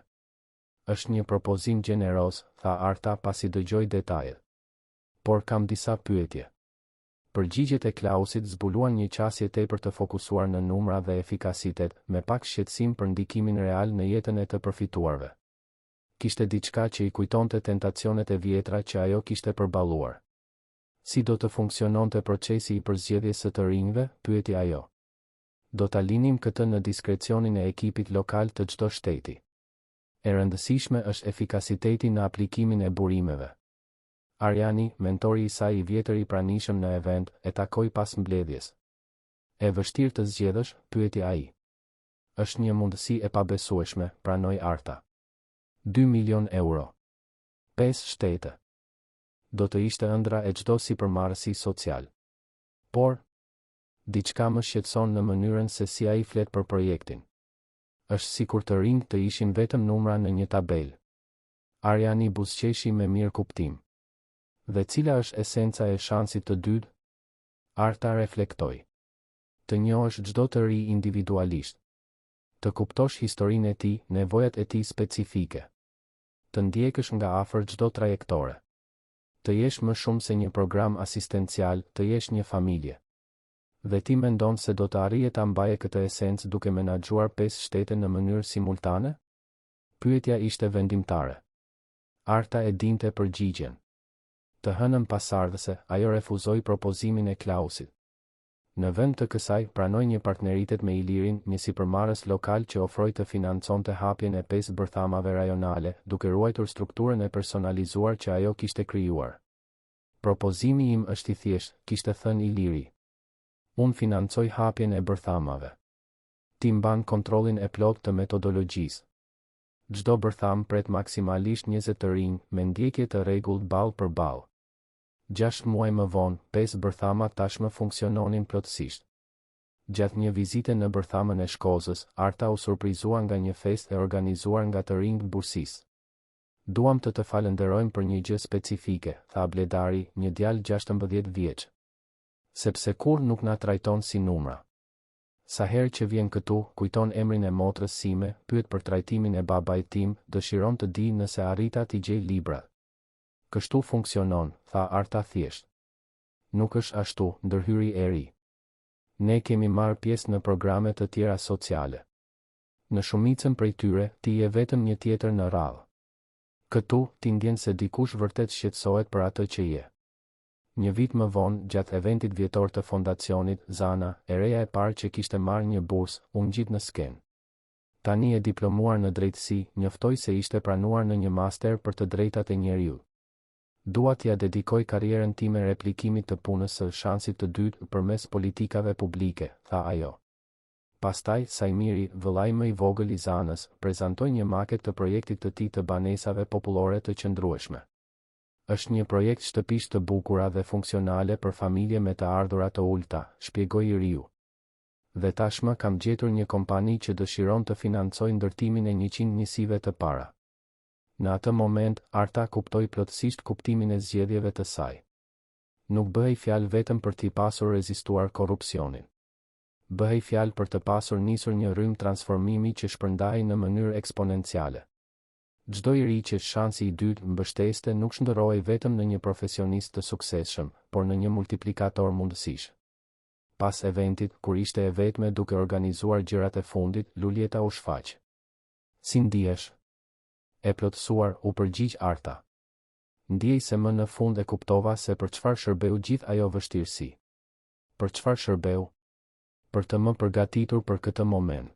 Është një propozim gjeneros, tha Arta pasi dëgjoi detajet. Por kam disa pyetje. Përgjigjet e Klausit zbuluan një qasje tepër të fokusuar në numra dhe efikasitet, me pak shqetësim për ndikimin real në jetën e të përfituarve. Kishte diçka që i kujtonte tentacionet e vjetra që ajo kishte përballuar. Si do të funksiononte procesi i përzgjedhjes së të rinjve, pyeti ajo. Do ta linim këtë në diskrecionin e ekipit lokal të çdo shteti. E rëndësishme është efikasiteti në aplikimin e burimeve. Arjani, mentori i saj i vjetër i pranishëm në event, e takoi pas mbledhjes. E vështirë të zgjedhësh, pyeti ai. Është një mundësi e pabesueshme, pranoi Arta. 2 milion euro. 5 shtete. Do të ishte ëndra e çdo sipërmarrësi social. Por, diçka më shqetëson në mënyrën se si ai flet për projektin. Është sikur të rinjt të ishin vetëm numra në një tabelë. Arjani buzëqeshi me mirë kuptim. Dhe cila është esenca e shansit të dytë? Arta reflektoi. Të njohësh çdo të ri individualisht. Të kuptosh historinë e tij, nevojat e tij specifike. Të ndjekësh nga afër çdo trajektore. Të jesh më shumë se një program asistencial, të jesh një familje. Dhe ti mendon se do të arrije ta mbaje këtë esencë duke menaxhuar 5 shtete në mënyrë simultane? Pyetja ishte vendimtare. Arta e dinte përgjigjen. Të hënën pasardhëse, ajo refuzoi propozimin e Klausit. Në vend të kësaj, pranoi një partneritet me Ilirin, një sipërmarrës lokal që ofroi të financonte hapjen e 5 bërthamave rajonale, duke ruajtur strukturën e personalizuar që ajo kishte krijuar. Propozimi im është i thjeshtë, kishte thënë Iliri. Unë financoj hapjen e bërthamave. Ti mban kontrollin e plot të metodologjisë. Çdo bërtham pret maksimalisht 20 të rinj, me ndjekje të rregullt ball për ball. 6 muaj më vonë, 5 bërthama tashmë funksiononin plotësisht. Gjatë një vizite në bërthamën e Shkozës, Arta u surprizua nga një festë e organizuar nga të rinjt bursisë. Duam të falenderojmë për një gjë specifike, tha Bledari, një djalë 16 vjeç. Sepse kur nuk na trajton si numra. Sa herë që vjen këtu, kujton emrin e motrës sime, pyet për trajtimin e babait tim, dëshiron të di nëse arrita t'i gjej libra. Kështu funksionon, tha Arta thjesht. Nuk është ashtu, ndërhyri eri. Ne kemi marrë pjesë në programe të tjera sociale. Në shumicën prej tyre, ti je vetëm një tjetër në radhë. Këtu, ti ndjen se dikush vërtet shqetësohet për atë që je. Një vit më vonë, gjatë eventit vjetor të fondacionit, Zana, e reja e parë që kishte marrë një bursë, u ngjit në skenë. Tani e diplomuar në drejtësi, njoftoi se ishte pranuar në një master për të drejtat e njeriut. Dua t'ia dedikoj karrierën time replikimit të punës së shansit të dytë përmes politikave publike, tha ajo. Pastaj, Sajmiri, vëllai më i vogël i Zanës, prezantoi një maket të projektit të tij të banesave popullore të qëndrueshme. Është një projekt shtëpish të bukura dhe funksionale për familje me të ardhurat të ulta, shpjegoi Riu. Dhe tashmë kam gjetur një kompani që dëshiron të financojë ndërtimin e 100 njësive të para. Në atë moment, Arta kuptoi plotësisht kuptimin e zgjedhjeve të saj. Nuk bëhej fjalë vetëm për t'i pasur rezistuar korrupsionin. Bëhej fjalë për të pasur nisur një rrymë transformimi që shpërndahej në mënyrë eksponenciale. Çdo i ri që shansi i dytë mbështeste nuk shndërrohej vetëm në një profesionist të suksesshëm, por në një multiplikator mundësish. Pas eventit, kur ishte e vetme duke organizuar gjërat e fundit, Lulieta u shfaq. Si ndihesh? E plotësuar, u përgjigj Arta. Ndiej se më në fund e kuptova se për çfarë shërbeu gjithë ajo vështirësi. Për çfarë shërbeu? Për të më përgatitur për këtë moment.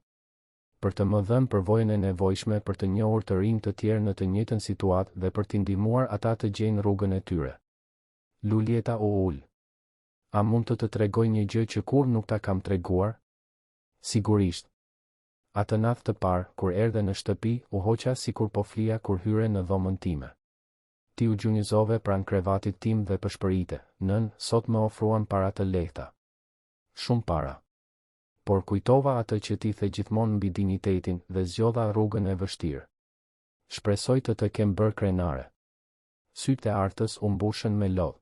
Për të më dhënë përvojën e nevojshme për të njohur të rinj të tjerë në të njëjtën situatë dhe për t'i ndihmuar ata të gjejnë rrugën e tyre. Lulieta u ul. A mund të tregoj një gjë që kurrë nuk ta kam treguar? Sigurisht. Atë natë të parë, kur erdhe në shtëpi, u hoqa sikur po flija kur hyre në dhomën time. Ti u gjunjëzove pranë krevatit tim dhe pëshpërite, nën, sot më ofruan para të lehta. Shumë para. Por kujtova atë që ti the gjithmonë mbi dinjitetin dhe zgjodha rrugën e vështirë. Shpresoj të të kem bërë krenare. Sytë e Artës u mbushën me lodh.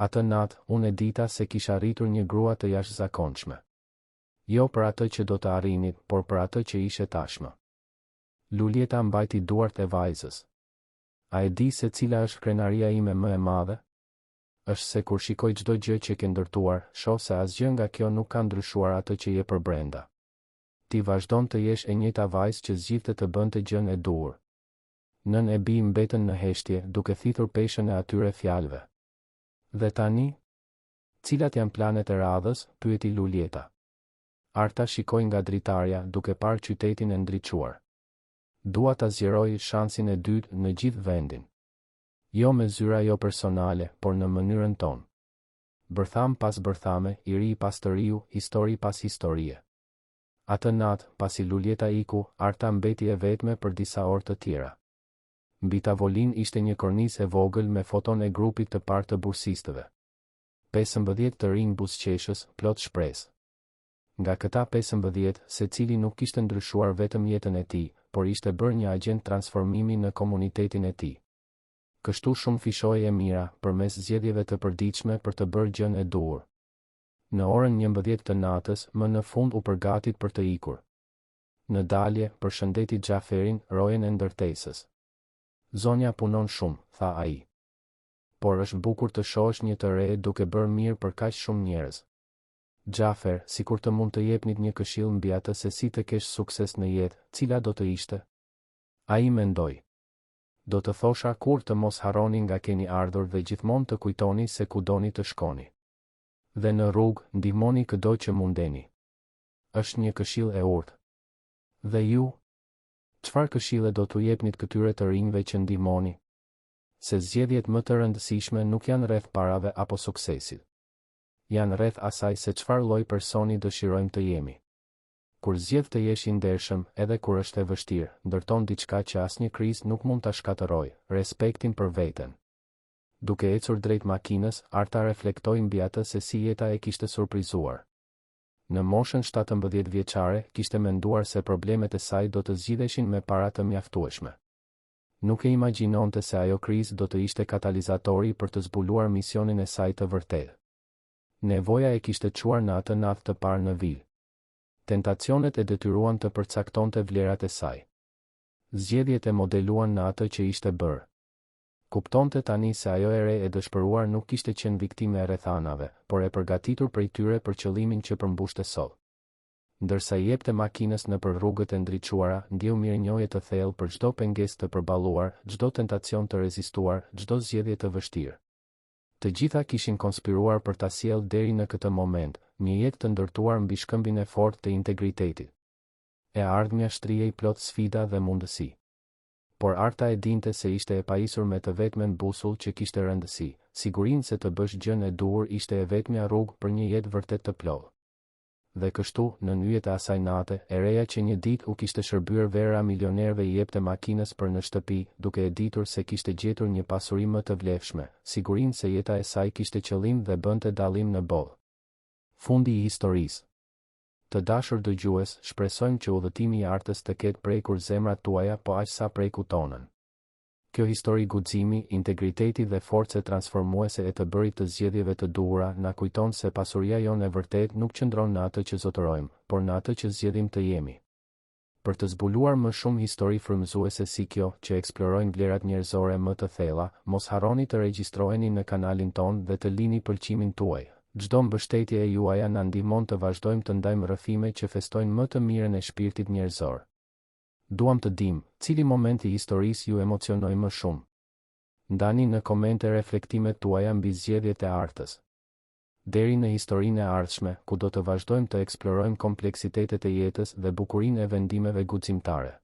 Atë natë, unë e dita se kisha arritur një grua të jashtëzakonshme. Jo për atë që do të arrinit, por për atë që ishe tashmë. Lulieta mbajti duart e vajzës. A e di se cila është krenaria ime më e madhe? Është se kur shikoj çdo gjë që ke ndërtuar, shoh se asgjë nga kjo nuk ka ndryshuar atë që je për brenda. Ti vazhdon të jesh e njëjta vajzë që zgjidhte të bënte gjën e duhur. Nën e bi mbetën në heshtje, duke thithur peshën e atyre fjalëve. Dhe tani? Cilat janë planet e radhës? Pyeti Lulieta. Arta shikoi nga dritarja, duke parë qytetin e ndriçuar. Dua ta zgjeroj shansin e dytë në gjithë vendin. Jo me zyra jo personale, por në mënyrën tonë. Bërtham pas bërthame, i ri pas të riu, histori pas historie. Atë natë, pasi Lulieta iku, Arta mbeti e vetme për disa orë të tjera. Mbi tavolin ishte një kornizë e vogël me foton e grupit të parë të bursistëve. 15 të rinj buzëqeshës, plot shpresë. Nga këta 15, secili nuk kishte ndryshuar vetëm jetën e tij, por ishte bërë një agent transformimi në komunitetin e tij. Kështu shumë fishoje e mira, përmes zgjedhjeve të përditshme për të bërë gjën e duhur. Në orën 11 të natës, më në fund u përgatit për të ikur. Në dalje, përshëndeti Xhaferin, rojen e ndërtesës. Zonja punon shumë, tha ai. Por është bukur të shohësh një të re duke bërë mirë për kaq shumë njerëz. Xhafer, sikur të mund të jepnit një këshill mbi atë se si të kesh sukses në jetë, cila do të ishte? Ai mendoi. Do të thosha kur të mos harroni nga keni ardhur dhe gjithmonë të kujtoni se ku doni të shkoni. Dhe në rrugë, ndihmoni çdo që mundeni. Është një këshill e urtë. Dhe ju? Çfarë këshille do t'u jepnit këtyre të rinjve që ndihmoni? Se zgjedhjet më të rëndësishme nuk janë rreth parave apo suksesit. Janë rreth asaj se çfarë lloj personi dëshirojmë të jemi. Kur zgjedh të jesh i ndershëm, edhe kur është e vështirë, ndërton diçka që asnjë krizë nuk mund ta shkatërrojë, respektin për veten. Duke ecur drejt makinës, Arta reflektoi mbi atë se si jeta e kishte surprizuar. Në moshën 17 vjeçare, kishte menduar se problemet e saj do të zgjidheshin me para të mjaftueshme. Nuk e imagjinonte se ajo krizë do të ishte katalizatori për të zbuluar misionin e saj të vërtetë. Nevoja e kishte çuar në atë natë të parë në vil. Tentacionet e detyruan të përcaktonte vlerat e saj. Zgjedhjet e modeluan në atë që ishte bërë. Kuptonte tani se ajo e re e dëshpëruar nuk kishte qenë viktime e rrethanave, por e përgatitur prej tyre për qëllimin që përmbushte sot. Ndërsa i jepte makinës nëpër rrugët e ndriçuara, ndjeu mirënjohje të thellë për çdo pengesë të përballuar, çdo tentacion të rezistuar, çdo zgjedhje të vështirë. Të gjitha kishin konspiruar për ta sjellë deri në këtë moment, një jetë të ndërtuar mbi shkëmbin e fortë të integritetit. E ardhmja shtrihej plot sfida dhe mundësi. Por Arta e dinte se ishte e pajisur me të vetmen busull që kishte rëndësi, sigurinë se të bësh gjën e duhur ishte e vetmja rrugë për një jetë vërtet të plotë. Dhe kështu, në yjet e asaj nate, e reja që një ditë u kishte shërbyer vera milionerëve i jepte makinës për në shtëpi, duke e ditur se kishte gjetur një pasuri më të vlefshme, sigurinë se jeta e saj kishte qëllim dhe bënte dallim në botë. Fundi i historisë. Të dashur dëgjues, shpresojmë që udhëtimi i artës të ketë prekur zemrat tuaja po aq sa preku tonën. Kjo histori guximi, integriteti dhe force transformuese e të bërit të zgjedhjeve të duhura na kujton se pasuria jonë e vërtet nuk qëndron në atë që zotërojmë, por në atë që zgjedhim të jemi. Për të zbuluar më shumë histori frymëzuese si kjo, që eksplorojnë vlerat njerëzore më të thella, mos harroni të regjistroheni në kanalin ton dhe të lini pëlqimin tuaj. Çdo mbështetje e juaja na ndihmon të vazhdojmë të ndajmë rrëfime që festojnë më të mirën e shpirtit njerëzor. Duam të dim, cili moment i historisë ju emocionoi më shumë. Ndani në komente reflektimet tuaja mbi zgjedhjet e artës. Deri në historinë e ardhshme, ku do të vazhdojmë të eksplorojmë kompleksitetet e jetës dhe bukurinë e vendimeve guximtare.